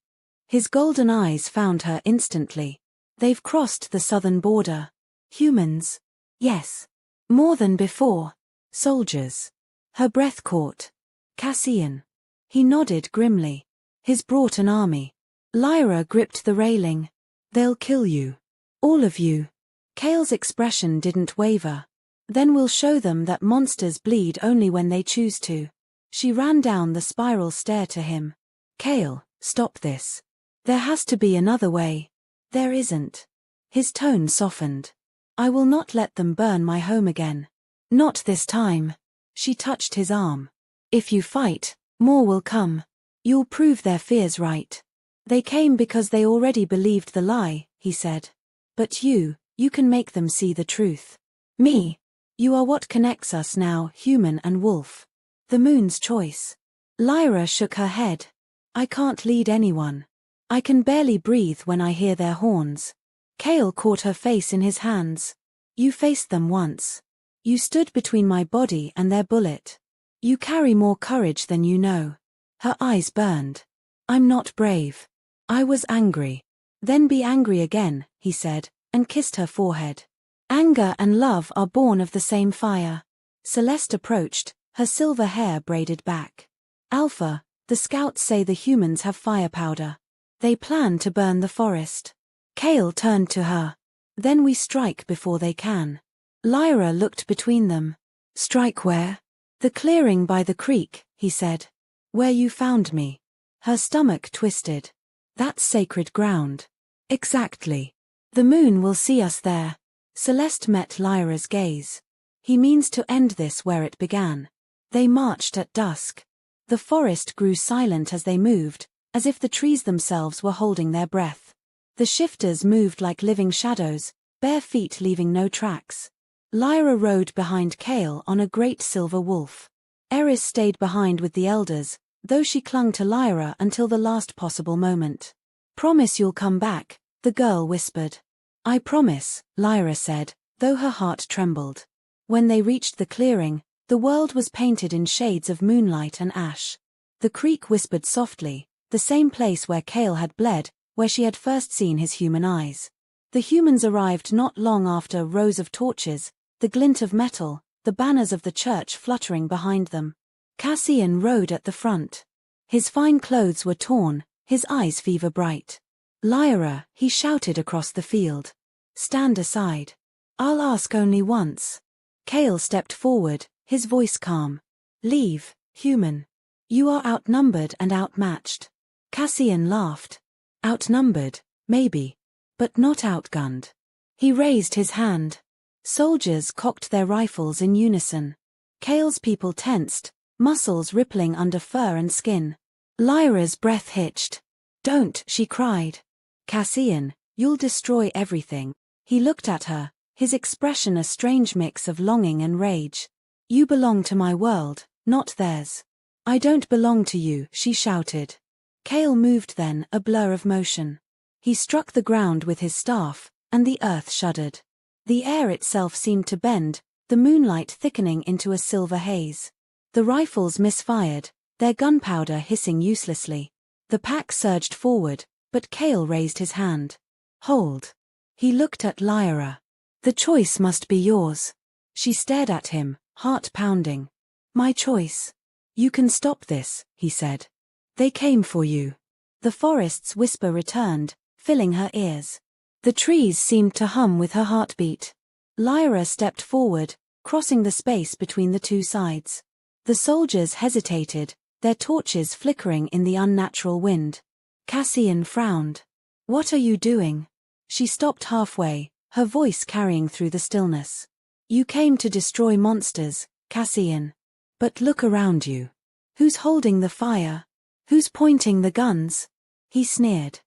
His golden eyes found her instantly. "They've crossed the southern border." "Humans?" "Yes. More than before." "Soldiers." Her breath caught. "Cassian." He nodded grimly. "He's brought an army." Lyra gripped the railing. "They'll kill you. All of you." Cale's expression didn't waver. "Then we'll show them that monsters bleed only when they choose to." She ran down the spiral stair to him. "Cale, stop this. There has to be another way." "There isn't." His tone softened. "I will not let them burn my home again. Not this time." She touched his arm. "If you fight, more will come. You'll prove their fears right." "They came because they already believed the lie," he said. "But you can make them see the truth." "Me? You are what connects us now, human and wolf. The moon's choice." Lyra shook her head. "I can't lead anyone. I can barely breathe when I hear their horns." Cale caught her face in his hands. "You faced them once. You stood between my body and their bullet. You carry more courage than you know." Her eyes burned. "I'm not brave. I was angry." "Then be angry again," he said, and kissed her forehead. "Anger and love are born of the same fire." Celeste approached, her silver hair braided back. "Alpha, the scouts say the humans have firepower. They plan to burn the forest." Cale turned to her. "Then we strike before they can." Lyra looked between them. "Strike where?" "The clearing by the creek," he said. "Where you found me." Her stomach twisted. "That's sacred ground." "Exactly. The moon will see us there." Celeste met Lyra's gaze. "He means to end this where it began." They marched at dusk. The forest grew silent as they moved, as if the trees themselves were holding their breath. The shifters moved like living shadows, bare feet leaving no tracks. Lyra rode behind Cale on a great silver wolf. Eris stayed behind with the elders, though she clung to Lyra until the last possible moment. "Promise you'll come back," the girl whispered. "I promise," Lyra said, though her heart trembled. When they reached the clearing, the world was painted in shades of moonlight and ash. The creek whispered softly, the same place where Cale had bled, where she had first seen his human eyes. The humans arrived not long after, rows of torches, the glint of metal, the banners of the church fluttering behind them. Cassian rode at the front. His fine clothes were torn, his eyes fever bright. "Lyra," he shouted across the field. "Stand aside. I'll ask only once." Cale stepped forward, his voice calm. "Leave, human." You are outnumbered and outmatched. Cassian laughed. Outnumbered, maybe. But not outgunned. He raised his hand. Soldiers cocked their rifles in unison. Kale's people tensed, muscles rippling under fur and skin. Lyra's breath hitched. Don't, she cried. Cassian, you'll destroy everything. He looked at her, his expression a strange mix of longing and rage. You belong to my world, not theirs. I don't belong to you, she shouted. Kale moved then, a blur of motion. He struck the ground with his staff, and the earth shuddered. The air itself seemed to bend, the moonlight thickening into a silver haze. The rifles misfired, their gunpowder hissing uselessly. The pack surged forward, but Kale raised his hand. Hold. He looked at Lyra. The choice must be yours. She stared at him, heart pounding. My choice. You can stop this, he said. They came for you. The forest's whisper returned, filling her ears. The trees seemed to hum with her heartbeat. Lyra stepped forward, crossing the space between the two sides. The soldiers hesitated, their torches flickering in the unnatural wind. Cassian frowned. What are you doing? She stopped halfway, her voice carrying through the stillness. You came to destroy monsters, Cassian. But look around you. Who's holding the fire? Who's pointing the guns? He sneered.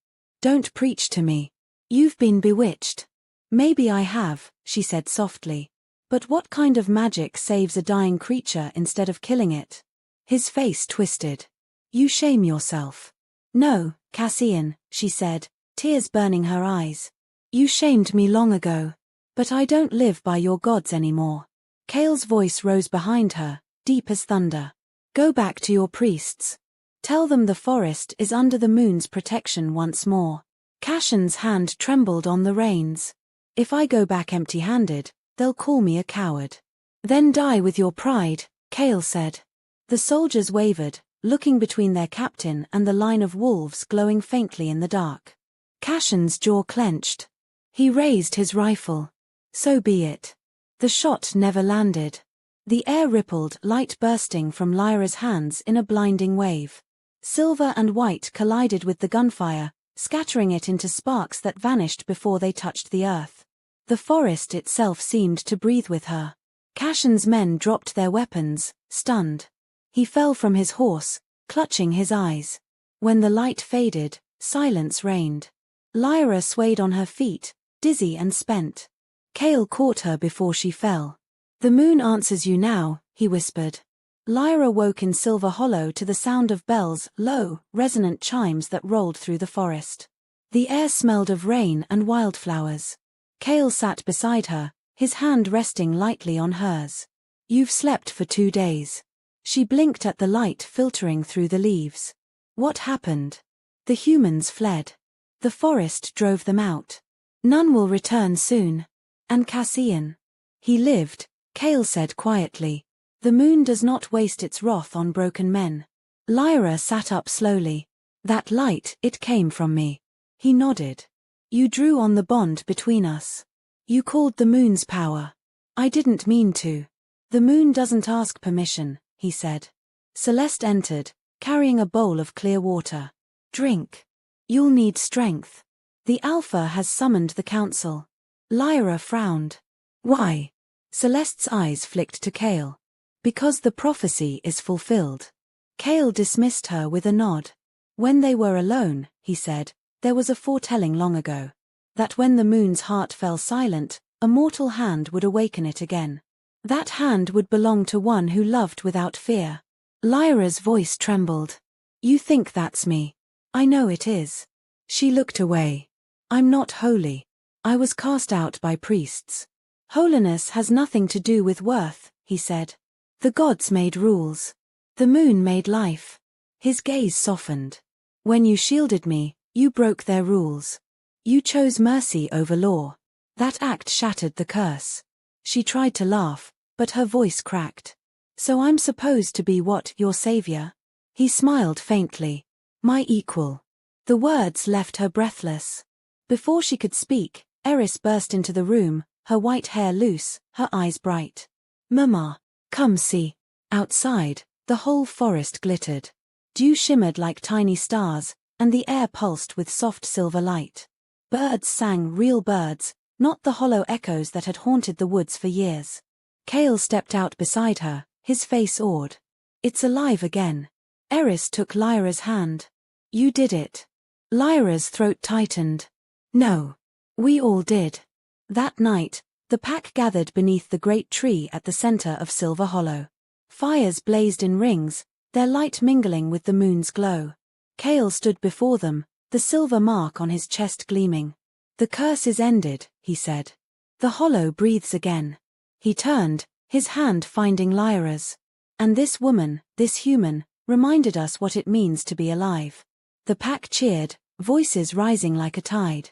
Don't preach to me. You've been bewitched. Maybe I have, she said softly. But what kind of magic saves a dying creature instead of killing it? His face twisted. You shame yourself. No, Cassian, she said, tears burning her eyes. You shamed me long ago. But I don't live by your gods anymore. Kale's voice rose behind her, deep as thunder. Go back to your priests. Tell them the forest is under the moon's protection once more. Cassian's hand trembled on the reins. If I go back empty-handed, they'll call me a coward. Then die with your pride, Kale said. The soldiers wavered, looking between their captain and the line of wolves glowing faintly in the dark. Cassian's jaw clenched. He raised his rifle. So be it. The shot never landed. The air rippled, light bursting from Lyra's hands in a blinding wave. Silver and white collided with the gunfire, scattering it into sparks that vanished before they touched the earth. The forest itself seemed to breathe with her. Cassian's men dropped their weapons, stunned. He fell from his horse, clutching his eyes. When the light faded, silence reigned. Lyra swayed on her feet, dizzy and spent. Kale caught her before she fell. The moon answers you now, he whispered. Lyra woke in Silver Hollow to the sound of bells, low, resonant chimes that rolled through the forest. The air smelled of rain and wildflowers. Kale sat beside her, his hand resting lightly on hers. You've slept for 2 days. She blinked at the light filtering through the leaves. What happened? The humans fled. The forest drove them out. None will return soon. And Cassian? He lived, Kale said quietly. The moon does not waste its wrath on broken men. Lyra sat up slowly. That light, it came from me. He nodded. You drew on the bond between us. You called the moon's power. I didn't mean to. The moon doesn't ask permission, he said. Celeste entered, carrying a bowl of clear water. Drink. You'll need strength. The Alpha has summoned the council. Lyra frowned. Why? Celeste's eyes flicked to Kale. Because the prophecy is fulfilled. Kale dismissed her with a nod. When they were alone, he said, there was a foretelling long ago. That when the moon's heart fell silent, a mortal hand would awaken it again. That hand would belong to one who loved without fear. Lyra's voice trembled. You think that's me. I know it is. She looked away. I'm not holy. I was cast out by priests. Holiness has nothing to do with worth, he said. The gods made rules. The moon made life. His gaze softened. When you shielded me, you broke their rules. You chose mercy over law. That act shattered the curse. She tried to laugh, but her voice cracked. So I'm supposed to be what, your savior? He smiled faintly. My equal. The words left her breathless. Before she could speak, Eris burst into the room, her white hair loose, her eyes bright. Mama, come see. Outside, The whole forest glittered. Dew shimmered like tiny stars, and the air pulsed with soft silver light. Birds sang, real birds, not the hollow echoes that had haunted the woods for years. Cale stepped out beside her, his face awed. "It's alive again." Eris took Lyra's hand. "You did it." Lyra's throat tightened. "No. We all did." That night, the pack gathered beneath the great tree at the center of Silver Hollow. Fires blazed in rings, their light mingling with the moon's glow. Cale stood before them, the silver mark on his chest gleaming. "The curse is ended," he said. "The hollow breathes again." He turned, his hand finding Lyra's. "And this woman, this human, reminded us what it means to be alive." The pack cheered, voices rising like a tide.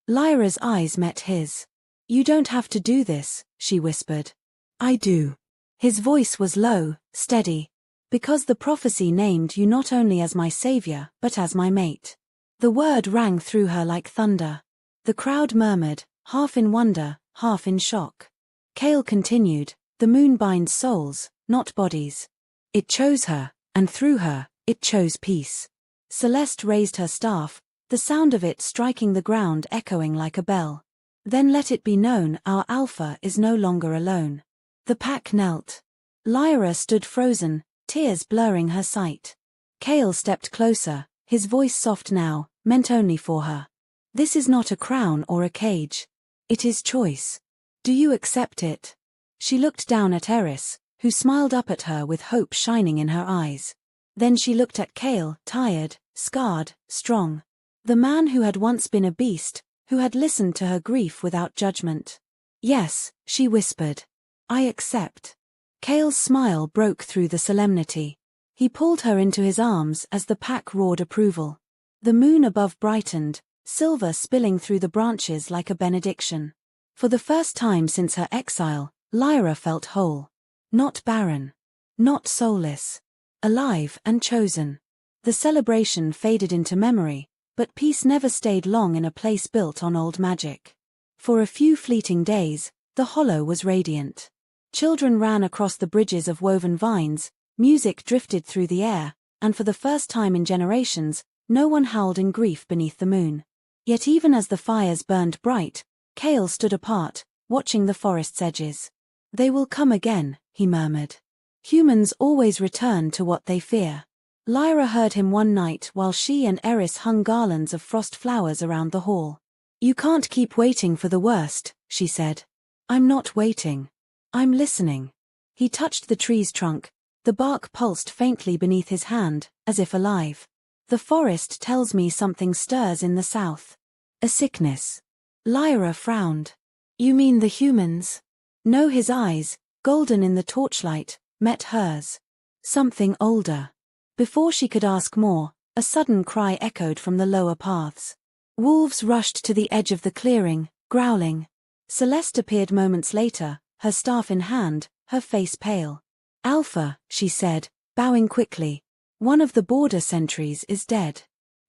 Lyra's eyes met his. "You don't have to do this," she whispered. "I do." His voice was low, steady. "Because the prophecy named you not only as my savior, but as my mate." The word rang through her like thunder. The crowd murmured, half in wonder, half in shock. Cale continued, "The moon binds souls, not bodies. It chose her, and through her, it chose peace." Celeste raised her staff, the sound of it striking the ground echoing like a bell. "Then let it be known our Alpha is no longer alone." The pack knelt. Lyra stood frozen, tears blurring her sight. Cale stepped closer, his voice soft now, meant only for her. "This is not a crown or a cage. It is choice. Do you accept it?" She looked down at Eris, who smiled up at her with hope shining in her eyes. Then she looked at Cale, tired, scarred, strong. The man who had once been a beast, who had listened to her grief without judgment. "Yes," she whispered. "I accept." Cale's smile broke through the solemnity. He pulled her into his arms as the pack roared approval. The moon above brightened, silver spilling through the branches like a benediction. For the first time since her exile, Lyra felt whole. Not barren. Not soulless. Alive and chosen. The celebration faded into memory, but peace never stayed long in a place built on old magic. For a few fleeting days, the hollow was radiant. Children ran across the bridges of woven vines, music drifted through the air, and for the first time in generations, no one howled in grief beneath the moon. Yet even as the fires burned bright, Cale stood apart, watching the forest's edges. "They will come again," he murmured. "Humans always return to what they fear." Lyra heard him one night while she and Eris hung garlands of frost flowers around the hall. "You can't keep waiting for the worst," she said. "I'm not waiting. I'm listening." He touched the tree's trunk. The bark pulsed faintly beneath his hand, as if alive. "The forest tells me something stirs in the south. A sickness." Lyra frowned. "You mean the humans?" No, his eyes, golden in the torchlight, met hers. "Something older." Before she could ask more, a sudden cry echoed from the lower paths. Wolves rushed to the edge of the clearing, growling. Celeste appeared moments later, her staff in hand, her face pale. "Alpha," she said, bowing quickly. "One of the border sentries is dead."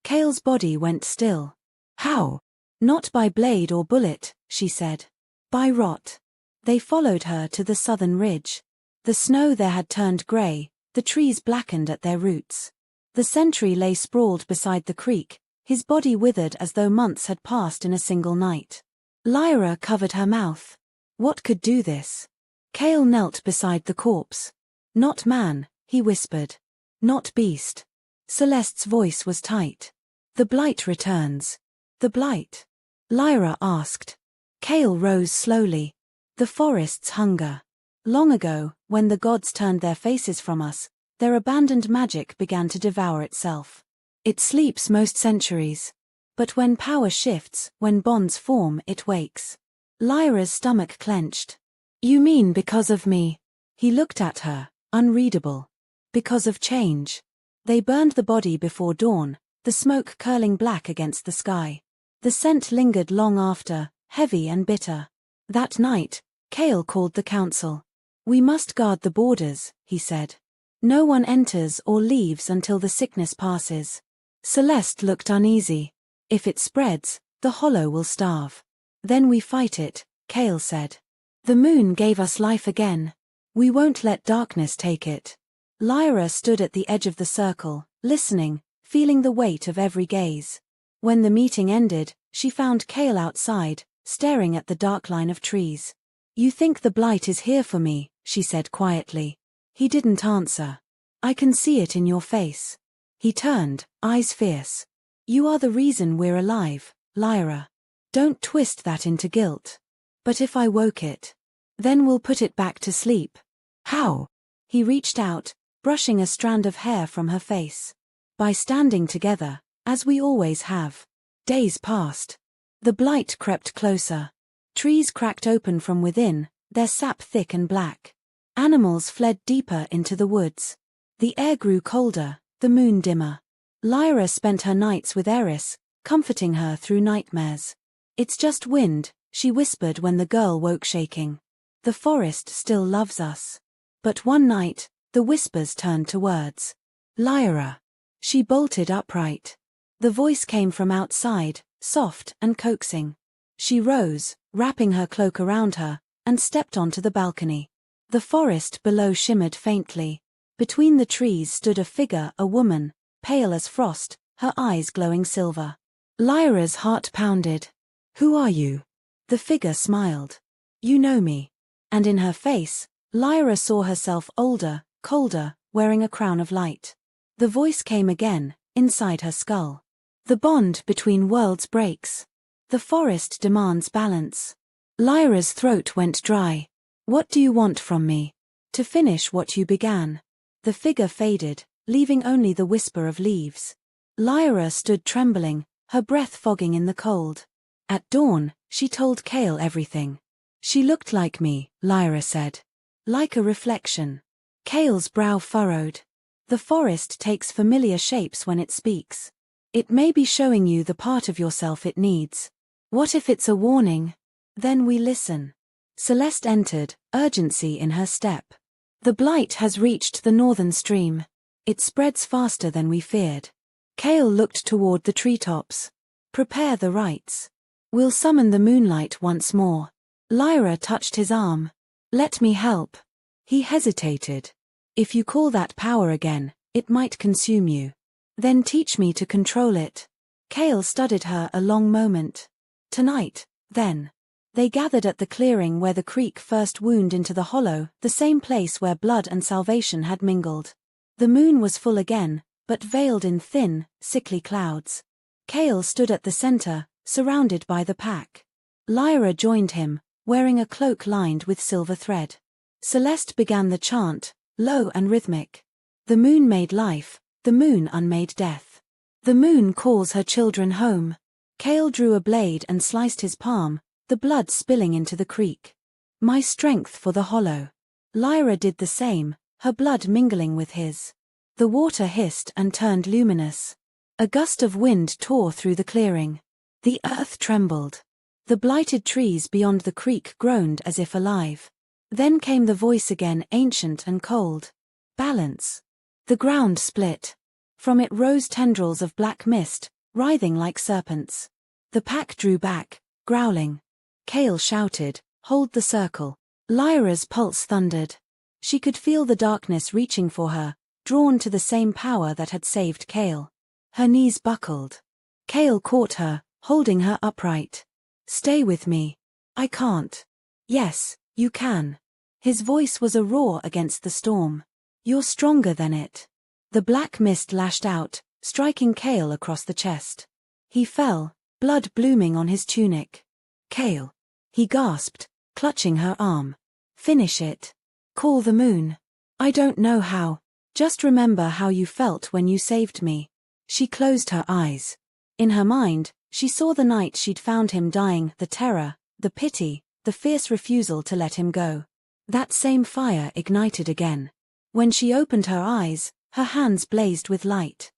Cale's body went still. "How?" "Not by blade or bullet," she said. "By rot." They followed her to the southern ridge. The snow there had turned gray, the trees blackened at their roots. The sentry lay sprawled beside the creek, his body withered as though months had passed in a single night. Lyra covered her mouth. What could do this? Cale knelt beside the corpse. "Not man," he whispered. "Not beast." Celeste's voice was tight. "The blight returns." "The blight?" Lyra asked. Cale rose slowly. "The forest's hunger. Long ago, when the gods turned their faces from us, their abandoned magic began to devour itself. It sleeps most centuries. But when power shifts, when bonds form, it wakes." Lyra's stomach clenched. "You mean because of me?" He looked at her, unreadable. "Because of change." They burned the body before dawn, the smoke curling black against the sky. The scent lingered long after, heavy and bitter. That night, Cale called the council. "We must guard the borders," he said. "No one enters or leaves until the sickness passes." Celeste looked uneasy. "If it spreads, the hollow will starve." "Then we fight it," Cale said. "The moon gave us life again. We won't let darkness take it." Lyra stood at the edge of the circle, listening, feeling the weight of every gaze. When the meeting ended, she found Cale outside, staring at the dark line of trees. "You think the blight is here for me," she said quietly. He didn't answer. "I can see it in your face." He turned, eyes fierce. "You are the reason we're alive, Lyra. Don't twist that into guilt. But if I woke it, then we'll put it back to sleep." "How?" He reached out, brushing a strand of hair from her face. "By standing together, as we always have." Days passed. The blight crept closer. Trees cracked open from within, their sap thick and black. Animals fled deeper into the woods. The air grew colder, the moon dimmer. Lyra spent her nights with Eris, comforting her through nightmares. "It's just wind," she whispered when the girl woke shaking. "The forest still loves us." But one night, the whispers turned to words. "Lyra." She bolted upright. The voice came from outside, soft and coaxing. She rose, wrapping her cloak around her, and stepped onto the balcony. The forest below shimmered faintly. Between the trees stood a figure, a woman, pale as frost, her eyes glowing silver. Lyra's heart pounded. "Who are you?" The figure smiled. "You know me." And in her face, Lyra saw herself older, colder, wearing a crown of light. The voice came again, inside her skull. "The bond between worlds breaks. The forest demands balance." Lyra's throat went dry. "What do you want from me?" "To finish what you began." The figure faded, leaving only the whisper of leaves. Lyra stood trembling, her breath fogging in the cold. At dawn, she told Cale everything. "She looked like me," Lyra said. "Like a reflection." Cale's brow furrowed. "The forest takes familiar shapes when it speaks. It may be showing you the part of yourself it needs. What if it's a warning?" "Then we listen." Celeste entered, urgency in her step. "The blight has reached the northern stream. It spreads faster than we feared." Cale looked toward the treetops. "Prepare the rites. We'll summon the moonlight once more." Lyra touched his arm. "Let me help." He hesitated. "If you call that power again, it might consume you. Then teach me to control it." Cale studied her a long moment. "Tonight, then." They gathered at the clearing where the creek first wound into the hollow, the same place where blood and salvation had mingled. The moon was full again, but veiled in thin, sickly clouds. Cale stood at the center, surrounded by the pack. Lyra joined him, wearing a cloak lined with silver thread. Celeste began the chant, low and rhythmic. "The moon made life, the moon unmade death. The moon calls her children home." Cale drew a blade and sliced his palm, the blood spilling into the creek. "My strength for the hollow." Lyra did the same, her blood mingling with his. The water hissed and turned luminous. A gust of wind tore through the clearing. The earth trembled. The blighted trees beyond the creek groaned as if alive. Then came the voice again, ancient and cold. "Balance." The ground split. From it rose tendrils of black mist, writhing like serpents. The pack drew back, growling. Cale shouted, "Hold the circle." Lyra's pulse thundered. She could feel the darkness reaching for her, drawn to the same power that had saved Cale. Her knees buckled. Cale caught her, holding her upright. "Stay with me." "I can't." "Yes, you can." His voice was a roar against the storm. "You're stronger than it." The black mist lashed out, striking Cale across the chest. He fell, blood blooming on his tunic. "Cale," he gasped, clutching her arm. "Finish it. Call the moon." "I don't know how. Just remember how you felt when you saved me." She closed her eyes. In her mind, she saw the night she'd found him dying, the terror, the pity, the fierce refusal to let him go. That same fire ignited again. When she opened her eyes, her hands blazed with light.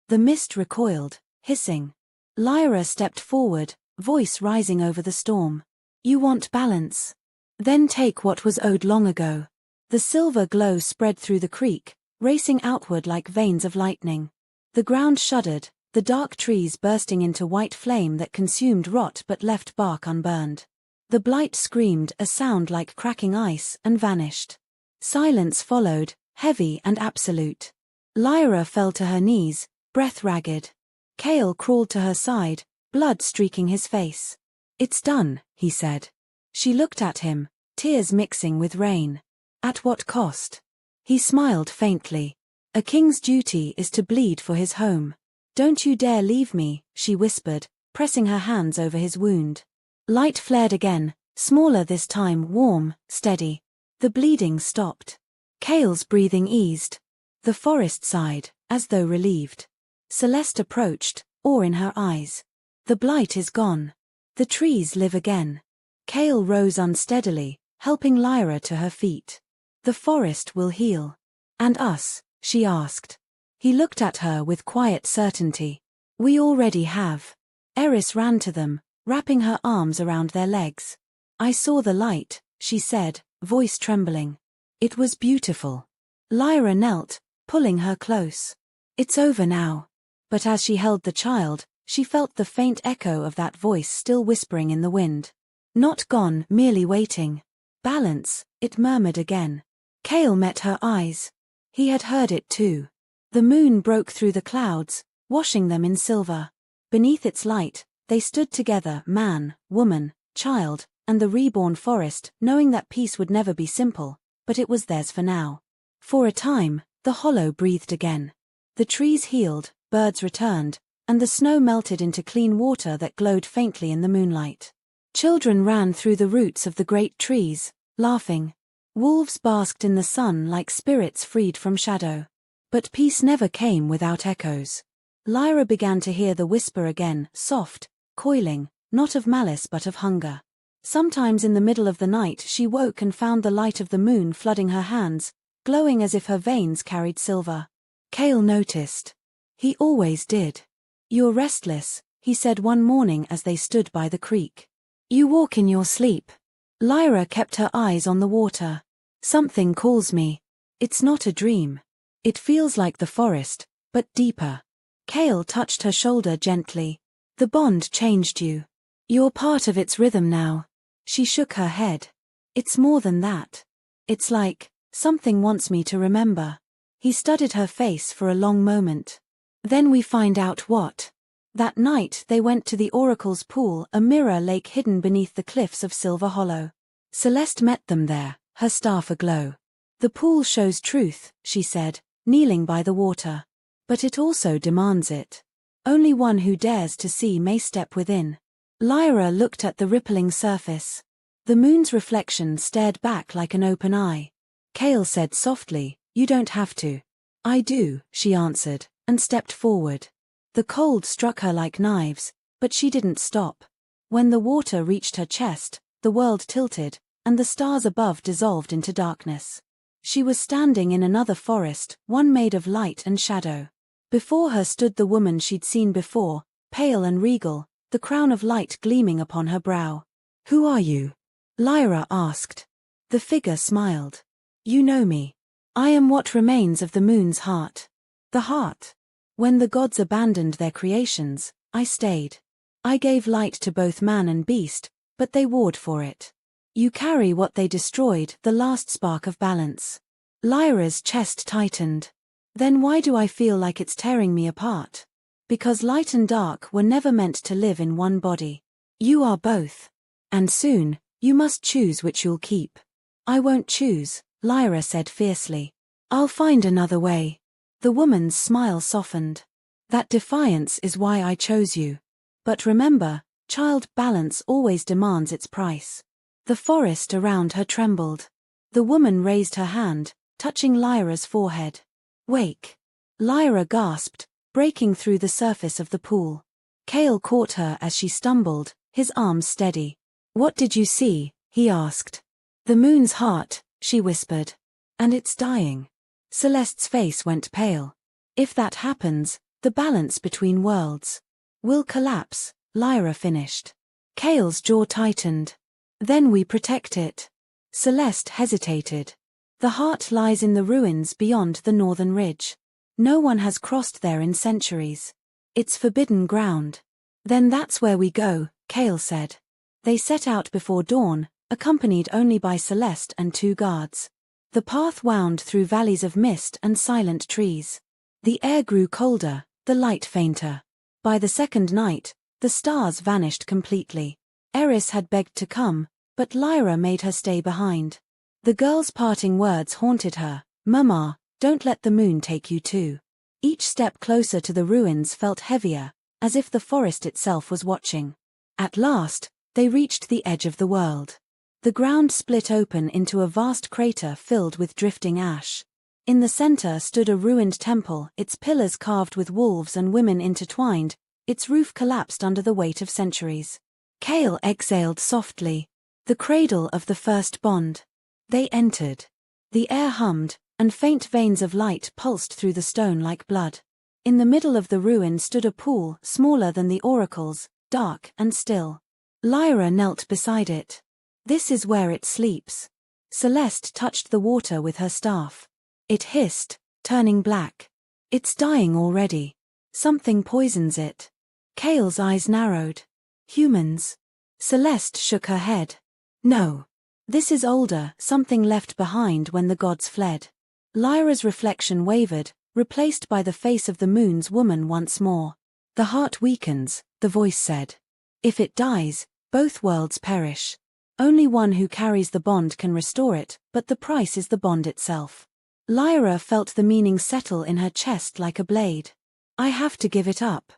The mist recoiled, hissing. Lyra stepped forward, voice rising over the storm. "You want balance? Then take what was owed long ago." The silver glow spread through the creek, racing outward like veins of lightning. The ground shuddered, the dark trees bursting into white flame that consumed rot but left bark unburned. The blight screamed, a sound like cracking ice, and vanished. Silence followed, heavy and absolute. Lyra fell to her knees, breath ragged. Cale crawled to her side, blood streaking his face. "It's done," he said. She looked at him, tears mixing with rain. "At what cost?" He smiled faintly. "A king's duty is to bleed for his home. Don't you dare leave me," she whispered, pressing her hands over his wound. Light flared again, smaller this time, warm, steady. The bleeding stopped. Cale's breathing eased. The forest sighed, as though relieved. Celeste approached, awe in her eyes. "The blight is gone. The trees live again." Cale rose unsteadily, helping Lyra to her feet. "The forest will heal. And us?" she asked. He looked at her with quiet certainty. "We already have." Eris ran to them, wrapping her arms around their legs. "I saw the light," she said, voice trembling. "It was beautiful." Lyra knelt, pulling her close. "It's over now." But as she held the child, she felt the faint echo of that voice still whispering in the wind. "Not gone, merely waiting." "Balance," it murmured again. Cale met her eyes. He had heard it too. The moon broke through the clouds, washing them in silver. Beneath its light, they stood together, man, woman, child, and the reborn forest, knowing that peace would never be simple, but it was theirs for now. For a time, the hollow breathed again. The trees healed, birds returned, and the snow melted into clean water that glowed faintly in the moonlight. Children ran through the roots of the great trees, laughing. Wolves basked in the sun like spirits freed from shadow. But peace never came without echoes. Lyra began to hear the whisper again, soft, coiling, not of malice but of hunger. Sometimes in the middle of the night she woke and found the light of the moon flooding her hands, glowing as if her veins carried silver. Cale noticed. He always did. "You're restless," he said one morning as they stood by the creek. "You walk in your sleep." Lyra kept her eyes on the water. "Something calls me. It's not a dream. It feels like the forest, but deeper." Cale touched her shoulder gently. "The bond changed you. You're part of its rhythm now." She shook her head. "It's more than that. It's like, something wants me to remember." He studied her face for a long moment. "Then we find out what." That night they went to the Oracle's pool, a mirror lake hidden beneath the cliffs of Silver Hollow. Celeste met them there, her staff aglow. "The pool shows truth," she said, kneeling by the water. "But it also demands it. Only one who dares to see may step within." Lyra looked at the rippling surface. The moon's reflection stared back like an open eye. Cale said softly, "You don't have to." "I do," she answered, and stepped forward. The cold struck her like knives, but she didn't stop. When the water reached her chest, the world tilted, and the stars above dissolved into darkness. She was standing in another forest, one made of light and shadow. Before her stood the woman she'd seen before, pale and regal, the crown of light gleaming upon her brow. "Who are you?" Lyra asked. The figure smiled. "You know me. I am what remains of the moon's heart." "The heart?" "When the gods abandoned their creations, I stayed. I gave light to both man and beast, but they warred for it. You carry what they destroyed, the last spark of balance." Lyra's chest tightened. "Then why do I feel like it's tearing me apart?" "Because light and dark were never meant to live in one body. You are both. And soon, you must choose which you'll keep." "I won't choose," Lyra said fiercely. "I'll find another way." The woman's smile softened. "That defiance is why I chose you. But remember, child, balance always demands its price." The forest around her trembled. The woman raised her hand, touching Lyra's forehead. "Wake." Lyra gasped, breaking through the surface of the pool. Cale caught her as she stumbled, his arms steady. "What did you see?" he asked. "The moon's heart," she whispered. "And it's dying." Celeste's face went pale. "If that happens, the balance between worlds will collapse," Lyra finished. Cale's jaw tightened. "Then we protect it." Celeste hesitated. "The heart lies in the ruins beyond the northern ridge. No one has crossed there in centuries. It's forbidden ground." "Then that's where we go," Cale said. They set out before dawn, accompanied only by Celeste and two guards. The path wound through valleys of mist and silent trees. The air grew colder, the light fainter. By the second night, the stars vanished completely. Eris had begged to come, but Lyra made her stay behind. The girl's parting words haunted her. "Mama, don't let the moon take you too." Each step closer to the ruins felt heavier, as if the forest itself was watching. At last, they reached the edge of the world. The ground split open into a vast crater filled with drifting ash. In the center stood a ruined temple, its pillars carved with wolves and women intertwined, its roof collapsed under the weight of centuries. Kale exhaled softly. The cradle of the first bond. They entered. The air hummed, and faint veins of light pulsed through the stone like blood. In the middle of the ruin stood a pool, smaller than the oracles, dark and still. Lyra knelt beside it. "This is where it sleeps." Celeste touched the water with her staff. It hissed, turning black. "It's dying already. Something poisons it." Kale's eyes narrowed. "Humans?" Celeste shook her head. "No. This is older, something left behind when the gods fled." Lyra's reflection wavered, replaced by the face of the moon's woman once more. "The heart weakens," the voice said. "If it dies, both worlds perish. Only one who carries the bond can restore it, but the price is the bond itself." Lyra felt the meaning settle in her chest like a blade. "I have to give it up."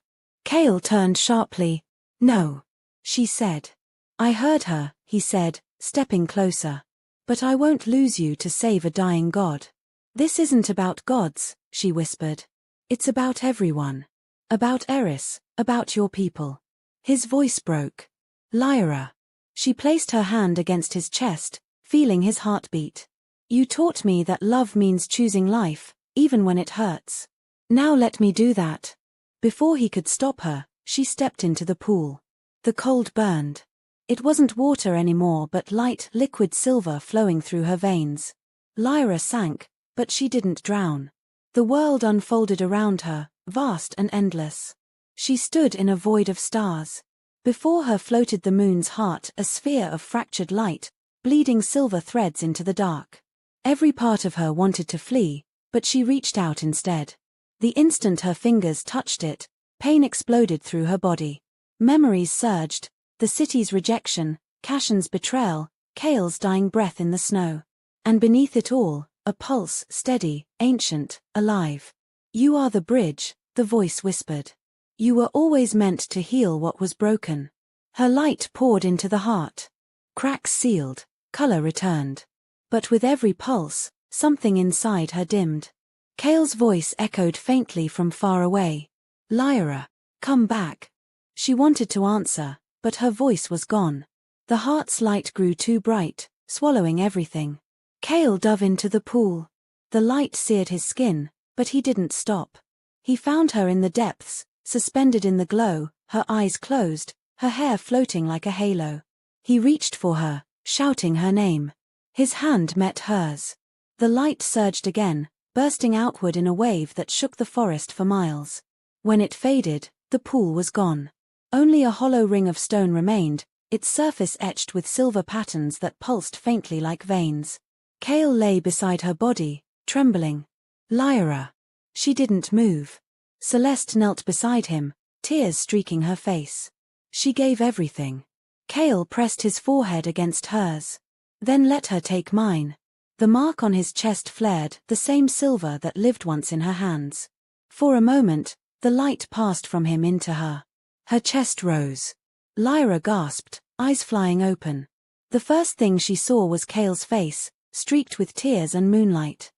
Kale turned sharply. "No," she said. "I heard her," he said, stepping closer. "But I won't lose you to save a dying god." "This isn't about gods," she whispered. "It's about everyone. About Eris, about your people." His voice broke. "Lyra." She placed her hand against his chest, feeling his heartbeat. "You taught me that love means choosing life, even when it hurts. Now let me do that." Before he could stop her, she stepped into the pool. The cold burned. It wasn't water anymore but light, liquid silver flowing through her veins. Lyra sank, but she didn't drown. The world unfolded around her, vast and endless. She stood in a void of stars. Before her floated the moon's heart, a sphere of fractured light, bleeding silver threads into the dark. Every part of her wanted to flee, but she reached out instead. The instant her fingers touched it, pain exploded through her body. Memories surged, the city's rejection, Cashan's betrayal, Kale's dying breath in the snow. And beneath it all, a pulse, steady, ancient, alive. "You are the bridge," the voice whispered. "You were always meant to heal what was broken." Her light poured into the heart. Cracks sealed, color returned. But with every pulse, something inside her dimmed. Kale's voice echoed faintly from far away. "Lyra, come back." She wanted to answer, but her voice was gone. The heart's light grew too bright, swallowing everything. Kale dove into the pool. The light seared his skin, but he didn't stop. He found her in the depths, suspended in the glow, her eyes closed, her hair floating like a halo. He reached for her, shouting her name. His hand met hers. The light surged again, bursting outward in a wave that shook the forest for miles. When it faded, the pool was gone. Only a hollow ring of stone remained, its surface etched with silver patterns that pulsed faintly like veins. Kale lay beside her body, trembling. "Lyra." She didn't move. Celeste knelt beside him, tears streaking her face. She gave everything. Kale pressed his forehead against hers. "Then let her take mine." The mark on his chest flared, the same silver that lived once in her hands. For a moment, the light passed from him into her. Her chest rose. Lyra gasped, eyes flying open. The first thing she saw was Kale's face, streaked with tears and moonlight.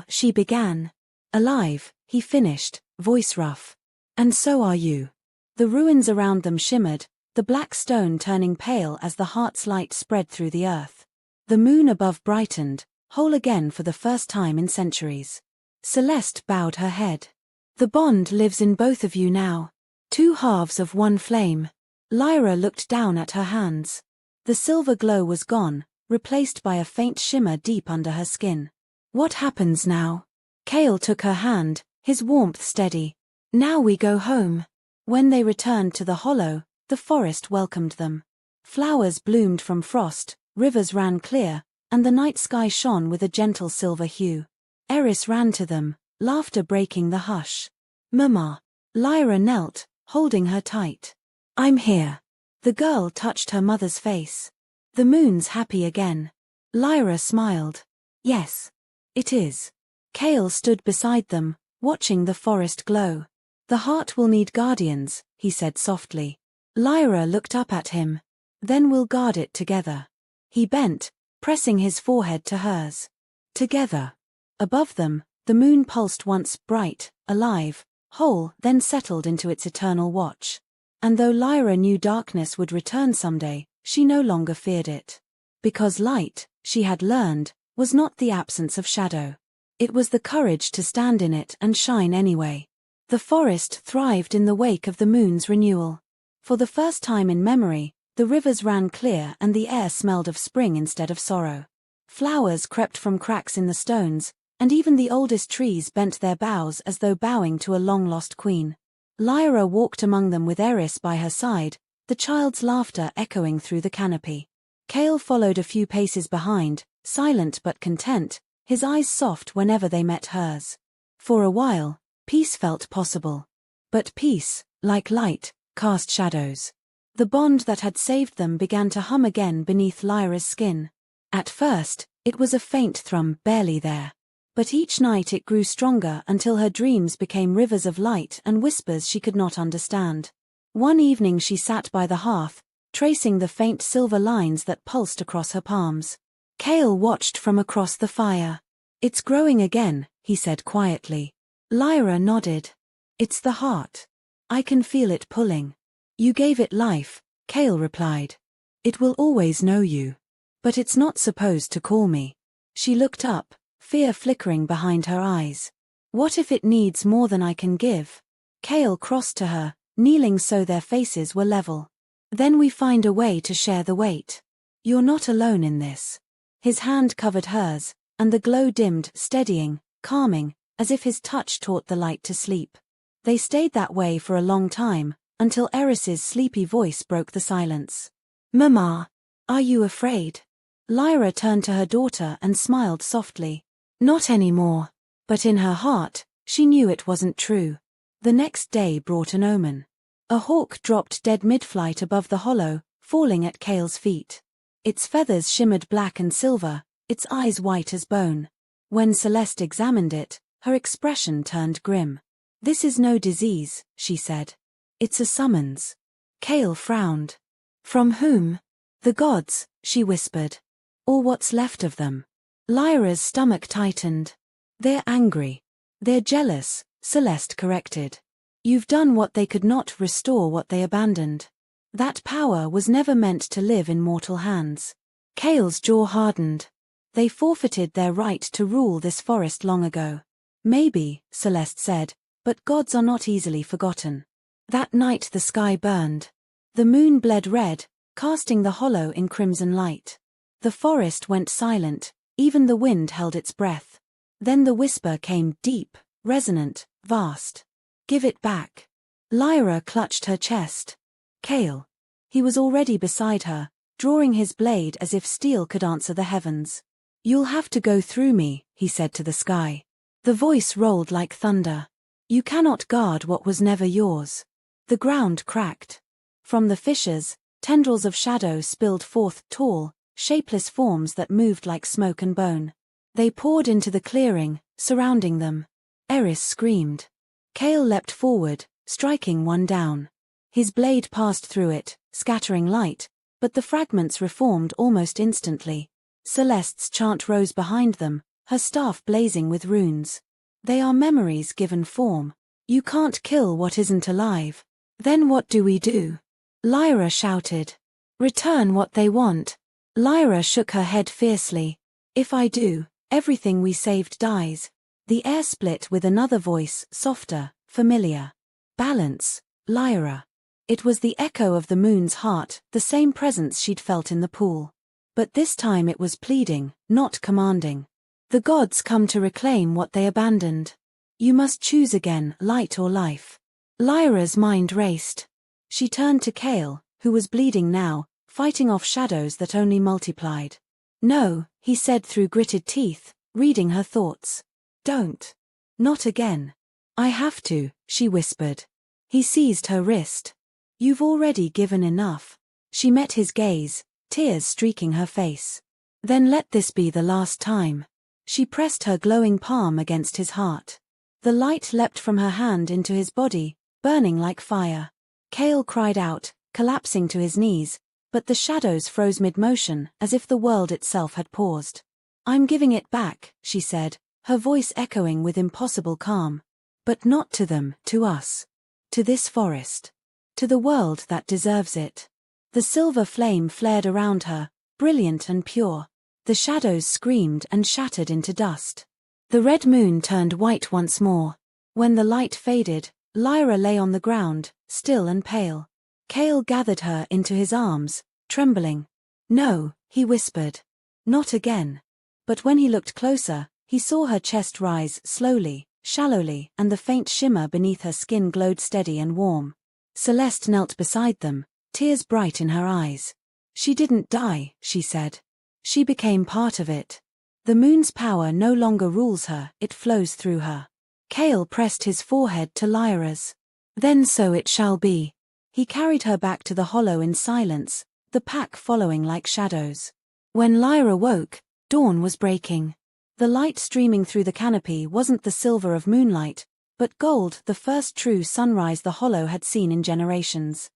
She began. "Alive," he finished, voice rough. "And so are you." The ruins around them shimmered, the black stone turning pale as the heart's light spread through the earth. The moon above brightened, whole again for the first time in centuries. Celeste bowed her head. "The bond lives in both of you now. Two halves of one flame." Lyra looked down at her hands. The silver glow was gone, replaced by a faint shimmer deep under her skin. "What happens now?" Kale took her hand, his warmth steady. "Now we go home." When they returned to the hollow, the forest welcomed them. Flowers bloomed from frost, rivers ran clear, and the night sky shone with a gentle silver hue. Eris ran to them, laughter breaking the hush. "Mama." Lyra knelt, holding her tight. "I'm here." The girl touched her mother's face. "The moon's happy again." Lyra smiled. "Yes. It is." Cale stood beside them, watching the forest glow. "The heart will need guardians," he said softly. Lyra looked up at him. "Then we'll guard it together." He bent, pressing his forehead to hers. Together. Above them, the moon pulsed once bright, alive, whole, then settled into its eternal watch. And though Lyra knew darkness would return someday, she no longer feared it. Because light, she had learned, was not the absence of shadow. It was the courage to stand in it and shine anyway. The forest thrived in the wake of the moon's renewal. For the first time in memory, the rivers ran clear and the air smelled of spring instead of sorrow. Flowers crept from cracks in the stones, and even the oldest trees bent their boughs as though bowing to a long-lost queen. Lyra walked among them with Eris by her side, the child's laughter echoing through the canopy. Cale followed a few paces behind, silent but content, his eyes soft whenever they met hers. For a while, peace felt possible. But peace, like light, cast shadows. The bond that had saved them began to hum again beneath Lyra's skin. At first, it was a faint thrum, barely there. But each night it grew stronger until her dreams became rivers of light and whispers she could not understand. One evening she sat by the hearth, tracing the faint silver lines that pulsed across her palms. Cale watched from across the fire. "It's growing again," he said quietly. Lyra nodded. "It's the heart. I can feel it pulling." "You gave it life," Cale replied. "It will always know you. But it's not supposed to call me." She looked up, fear flickering behind her eyes. "What if it needs more than I can give?" Cale crossed to her, kneeling so their faces were level. "Then we find a way to share the weight. You're not alone in this." His hand covered hers, and the glow dimmed, steadying, calming, as if his touch taught the light to sleep. They stayed that way for a long time, until Eris's sleepy voice broke the silence. "Mama, are you afraid?" Lyra turned to her daughter and smiled softly. Not anymore. But in her heart, she knew it wasn't true. The next day brought an omen. A hawk dropped dead mid-flight above the hollow, falling at Cale's feet. Its feathers shimmered black and silver, its eyes white as bone. When Celeste examined it, her expression turned grim. "This is no disease," she said. "It's a summons." Cale frowned. "From whom?" "The gods," she whispered. "Or what's left of them." Lyra's stomach tightened. "They're angry. They're jealous," Celeste corrected. "You've done what they could not, restore what they abandoned. That power was never meant to live in mortal hands." Cale's jaw hardened. "They forfeited their right to rule this forest long ago." "Maybe," Celeste said, "but gods are not easily forgotten." That night the sky burned. The moon bled red, casting the hollow in crimson light. The forest went silent, even the wind held its breath. Then the whisper came deep, resonant, vast. "Give it back." Lyra clutched her chest. "Cale." He was already beside her, drawing his blade as if steel could answer the heavens. "You'll have to go through me," he said to the sky. The voice rolled like thunder. "You cannot guard what was never yours." The ground cracked. From the fissures, tendrils of shadow spilled forth, tall, shapeless forms that moved like smoke and bone. They poured into the clearing, surrounding them. Eris screamed. Cale leapt forward, striking one down. His blade passed through it, scattering light, but the fragments reformed almost instantly. Celeste's chant rose behind them, her staff blazing with runes. "They are memories given form. You can't kill what isn't alive." "Then what do we do?" Lyra shouted. "Return what they want." Lyra shook her head fiercely. "If I do, everything we saved dies." The air split with another voice, softer, familiar. "Balance, Lyra." It was the echo of the moon's heart, the same presence she'd felt in the pool. But this time it was pleading, not commanding. "The gods come to reclaim what they abandoned. You must choose again, light or life." Lyra's mind raced. She turned to Cale, who was bleeding now, fighting off shadows that only multiplied. No, he said through gritted teeth, reading her thoughts. Don't. Not again. I have to, she whispered. He seized her wrist. You've already given enough. She met his gaze, tears streaking her face. Then let this be the last time. She pressed her glowing palm against his heart. The light leapt from her hand into his body, burning like fire. Cale cried out, collapsing to his knees, but the shadows froze mid-motion, as if the world itself had paused. I'm giving it back, she said, her voice echoing with impossible calm. But not to them, to us. To this forest. To the world that deserves it. The silver flame flared around her, brilliant and pure. The shadows screamed and shattered into dust. The red moon turned white once more. When the light faded, Lyra lay on the ground, still and pale. Cale gathered her into his arms, trembling. No, he whispered. Not again. But when he looked closer, he saw her chest rise slowly, shallowly, and the faint shimmer beneath her skin glowed steady and warm. Celeste knelt beside them, tears bright in her eyes. She didn't die, she said. She became part of it. The moon's power no longer rules her, it flows through her. Cale pressed his forehead to Lyra's. Then so it shall be. He carried her back to the hollow in silence, the pack following like shadows. When Lyra woke, dawn was breaking. The light streaming through the canopy wasn't the silver of moonlight, but gold, the first true sunrise the hollow had seen in generations.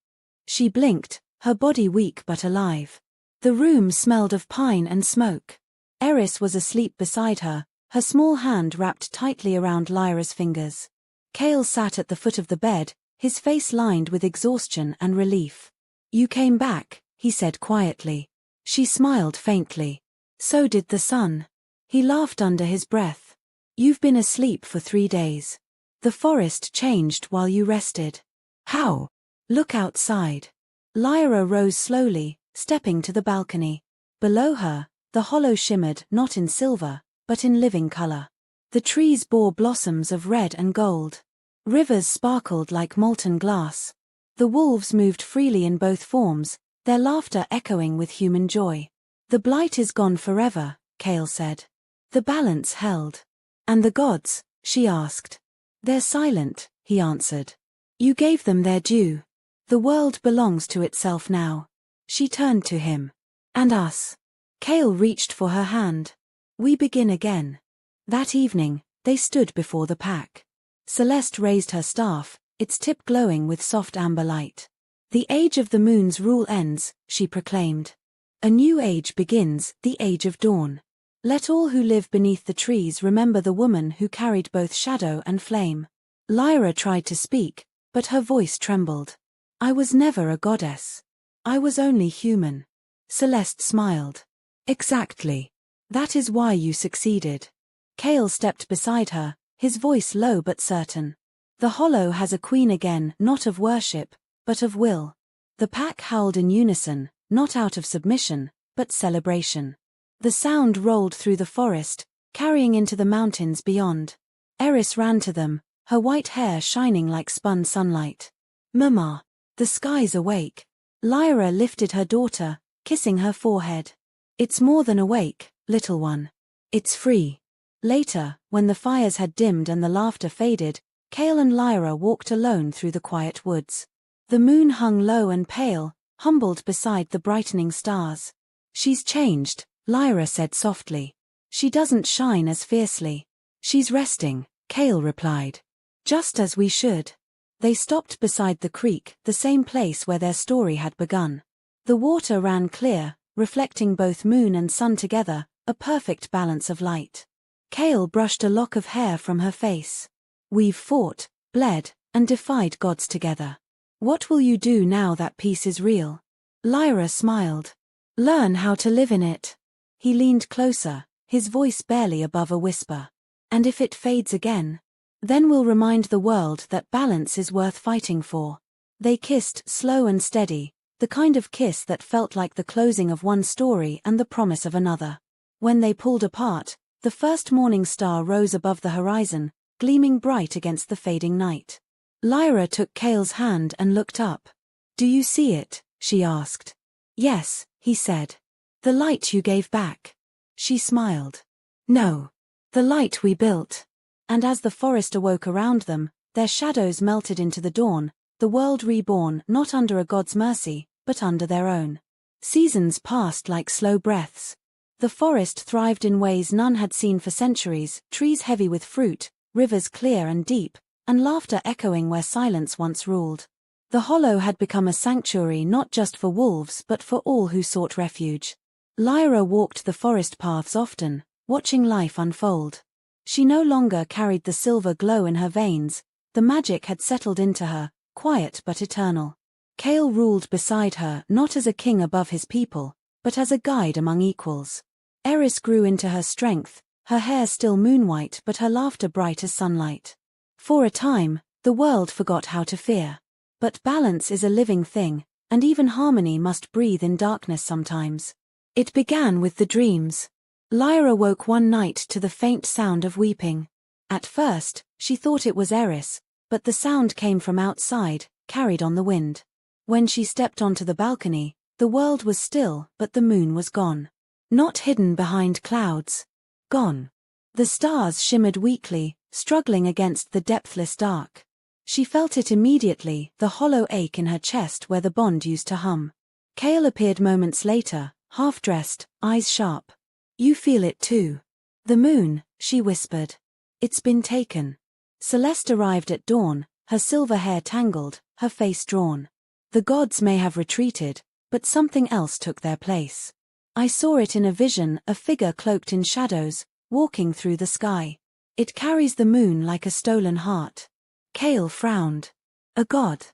She blinked, her body weak but alive. The room smelled of pine and smoke. Eris was asleep beside her, her small hand wrapped tightly around Lyra's fingers. Cale sat at the foot of the bed, his face lined with exhaustion and relief. You came back, he said quietly. She smiled faintly. So did the sun. He laughed under his breath. You've been asleep for 3 days. The forest changed while you rested. How? Look outside. Lyra rose slowly, stepping to the balcony. Below her, the hollow shimmered not in silver, but in living color. The trees bore blossoms of red and gold. Rivers sparkled like molten glass. The wolves moved freely in both forms, their laughter echoing with human joy. The blight is gone forever, Cale said. The balance held. And the gods? She asked. They're silent, he answered. You gave them their due. The world belongs to itself now. She turned to him. And us. Cale reached for her hand. We begin again. That evening, they stood before the pack. Celeste raised her staff, its tip glowing with soft amber light. The age of the moon's rule ends, she proclaimed. A new age begins, the age of dawn. Let all who live beneath the trees remember the woman who carried both shadow and flame. Lyra tried to speak, but her voice trembled. I was never a goddess. I was only human. Celeste smiled. Exactly. That is why you succeeded. Cale stepped beside her, his voice low but certain. The hollow has a queen again, not of worship, but of will. The pack howled in unison, not out of submission, but celebration. The sound rolled through the forest, carrying into the mountains beyond. Eris ran to them, her white hair shining like spun sunlight. Mama, the sky's awake. Lyra lifted her daughter, kissing her forehead. It's more than awake, little one. It's free. Later, when the fires had dimmed and the laughter faded, Cale and Lyra walked alone through the quiet woods. The moon hung low and pale, humbled beside the brightening stars. She's changed, Lyra said softly. She doesn't shine as fiercely. She's resting, Cale replied. Just as we should. They stopped beside the creek, the same place where their story had begun. The water ran clear, reflecting both moon and sun together, a perfect balance of light. Cale brushed a lock of hair from her face. We've fought, bled, and defied gods together. What will you do now that peace is real? Lyra smiled. Learn how to live in it. He leaned closer, his voice barely above a whisper. And if it fades again? Then we'll remind the world that balance is worth fighting for. They kissed slow and steady, the kind of kiss that felt like the closing of one story and the promise of another. When they pulled apart, the first morning star rose above the horizon, gleaming bright against the fading night. Lyra took Cale's hand and looked up. Do you see it? She asked. Yes, he said. The light you gave back. She smiled. No. The light we built. And as the forest awoke around them, their shadows melted into the dawn, the world reborn not under a god's mercy, but under their own. Seasons passed like slow breaths. The forest thrived in ways none had seen for centuries, trees heavy with fruit, rivers clear and deep, and laughter echoing where silence once ruled. The hollow had become a sanctuary not just for wolves but for all who sought refuge. Lyra walked the forest paths often, watching life unfold. She no longer carried the silver glow in her veins, the magic had settled into her, quiet but eternal. Kale ruled beside her not as a king above his people, but as a guide among equals. Eris grew into her strength, her hair still moonwhite but her laughter bright as sunlight. For a time, the world forgot how to fear. But balance is a living thing, and even harmony must breathe in darkness sometimes. It began with the dreams. Lyra woke one night to the faint sound of weeping. At first, she thought it was Eris, but the sound came from outside, carried on the wind. When she stepped onto the balcony, the world was still, but the moon was gone. Not hidden behind clouds. Gone. The stars shimmered weakly, struggling against the depthless dark. She felt it immediately, the hollow ache in her chest where the bond used to hum. Kale appeared moments later, half-dressed, eyes sharp. You feel it too. The moon, she whispered. It's been taken. Celeste arrived at dawn, her silver hair tangled, her face drawn. The gods may have retreated, but something else took their place. I saw it in a vision, a figure cloaked in shadows, walking through the sky. It carries the moon like a stolen heart. Kale frowned. A god?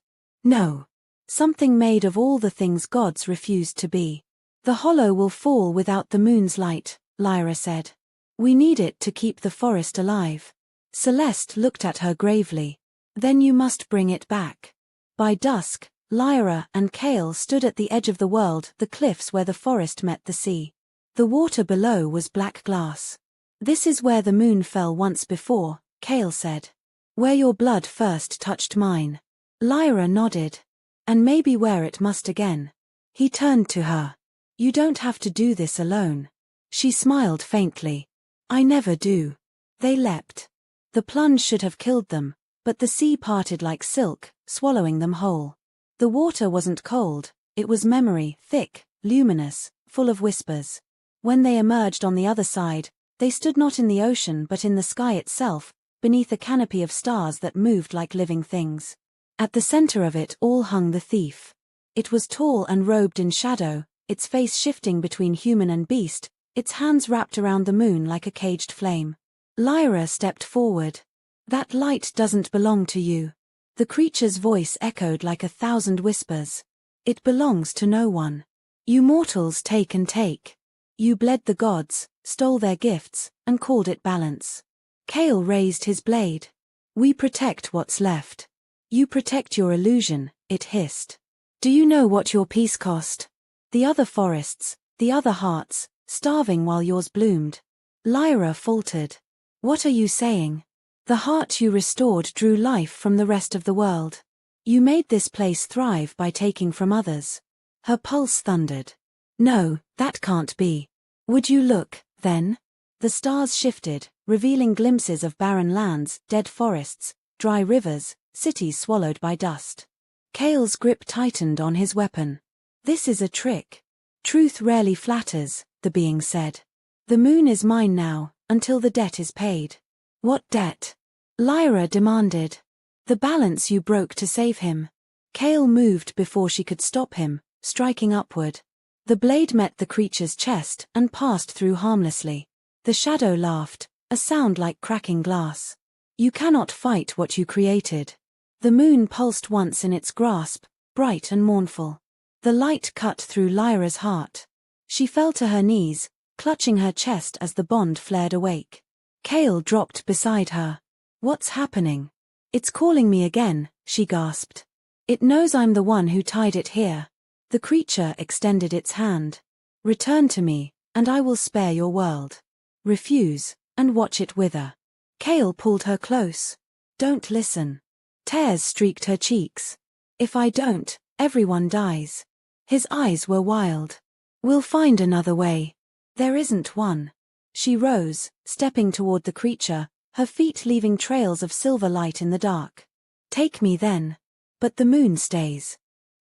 No. Something made of all the things gods refused to be. The hollow will fall without the moon's light, Lyra said. We need it to keep the forest alive. Celeste looked at her gravely. Then you must bring it back. By dusk, Lyra and Kale stood at the edge of the world, the cliffs where the forest met the sea. The water below was black glass. This is where the moon fell once before, Kale said. Where your blood first touched mine. Lyra nodded. And maybe where it must again. He turned to her. You don't have to do this alone. She smiled faintly. I never do. They leapt. The plunge should have killed them, but the sea parted like silk, swallowing them whole. The water wasn't cold, it was memory, thick, luminous, full of whispers. When they emerged on the other side, they stood not in the ocean but in the sky itself, beneath a canopy of stars that moved like living things. At the center of it all hung the thief. It was tall and robed in shadow, its face shifting between human and beast, its hands wrapped around the moon like a caged flame. Lyra stepped forward. That light doesn't belong to you. The creature's voice echoed like 1,000 whispers. It belongs to no one. You mortals take and take. You bled the gods, stole their gifts, and called it balance. Kale raised his blade. We protect what's left. You protect your illusion, it hissed. Do you know what your peace cost? The other forests, the other hearts, starving while yours bloomed. Lyra faltered. What are you saying? The heart you restored drew life from the rest of the world. You made this place thrive by taking from others. Her pulse thundered. No, that can't be. Would you look, then? The stars shifted, revealing glimpses of barren lands, dead forests, dry rivers, cities swallowed by dust. Kale's grip tightened on his weapon. This is a trick. Truth rarely flatters, the being said. The moon is mine now, until the debt is paid. What debt? Lyra demanded. The balance you broke to save him. Kale moved before she could stop him, striking upward. The blade met the creature's chest and passed through harmlessly. The shadow laughed, a sound like cracking glass. You cannot fight what you created. The moon pulsed once in its grasp, bright and mournful. The light cut through Lyra's heart. She fell to her knees, clutching her chest as the bond flared awake. Kale dropped beside her. What's happening? It's calling me again, she gasped. It knows I'm the one who tied it here. The creature extended its hand. Return to me, and I will spare your world. Refuse, and watch it wither. Kale pulled her close. Don't listen. Tears streaked her cheeks. If I don't, everyone dies. His eyes were wild. We'll find another way. There isn't one. She rose, stepping toward the creature, her feet leaving trails of silver light in the dark. Take me then. But the moon stays.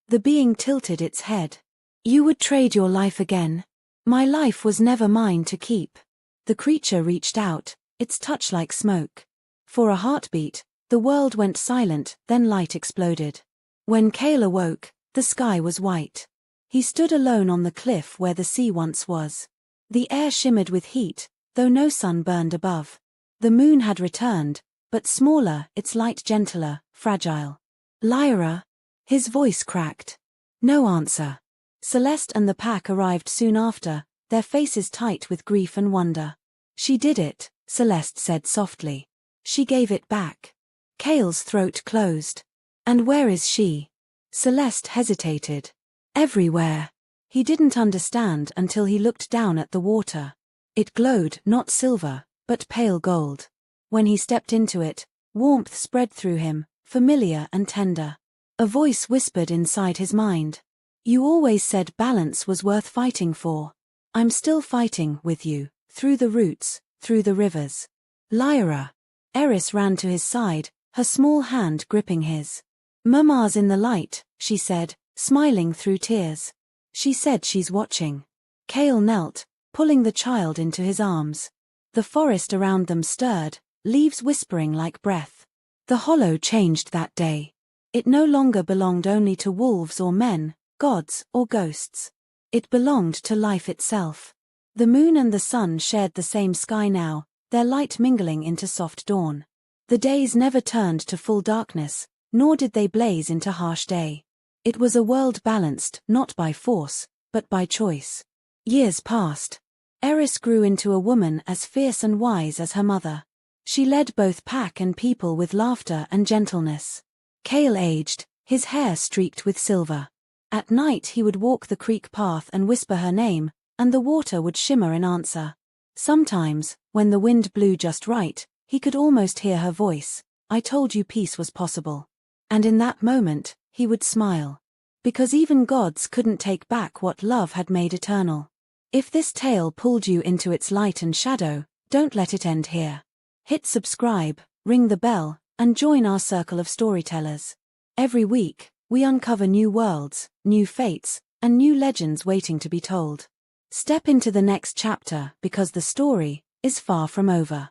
The being tilted its head. You would trade your life again? My life was never mine to keep. The creature reached out, its touch like smoke. For a heartbeat, the world went silent, then light exploded. When Cale awoke, the sky was white. He stood alone on the cliff where the sea once was. The air shimmered with heat, though no sun burned above. The moon had returned, but smaller, its light gentler, fragile. Lyra? His voice cracked. No answer. Celeste and the pack arrived soon after, their faces tight with grief and wonder. She did it, Celeste said softly. She gave it back. Cale's throat closed. And where is she? Celeste hesitated. Everywhere. He didn't understand until he looked down at the water. It glowed, not silver, but pale gold. When he stepped into it, warmth spread through him, familiar and tender. A voice whispered inside his mind. You always said balance was worth fighting for. I'm still fighting with you, through the roots, through the rivers. Lyra. Eris ran to his side, her small hand gripping his. Mama's in the light, she said, smiling through tears. She said she's watching. Cale knelt, pulling the child into his arms. The forest around them stirred, leaves whispering like breath. The hollow changed that day. It no longer belonged only to wolves or men, gods or ghosts. It belonged to life itself. The moon and the sun shared the same sky now, their light mingling into soft dawn. The days never turned to full darkness, nor did they blaze into harsh day. It was a world balanced, not by force, but by choice. Years passed. Eris grew into a woman as fierce and wise as her mother. She led both pack and people with laughter and gentleness. Cale aged, his hair streaked with silver. At night he would walk the creek path and whisper her name, and the water would shimmer in answer. Sometimes, when the wind blew just right, he could almost hear her voice. I told you peace was possible. And in that moment, he would smile. Because even gods couldn't take back what love had made eternal. If this tale pulled you into its light and shadow, don't let it end here. Hit subscribe, ring the bell, and join our circle of storytellers. Every week, we uncover new worlds, new fates, and new legends waiting to be told. Step into the next chapter because the story is far from over.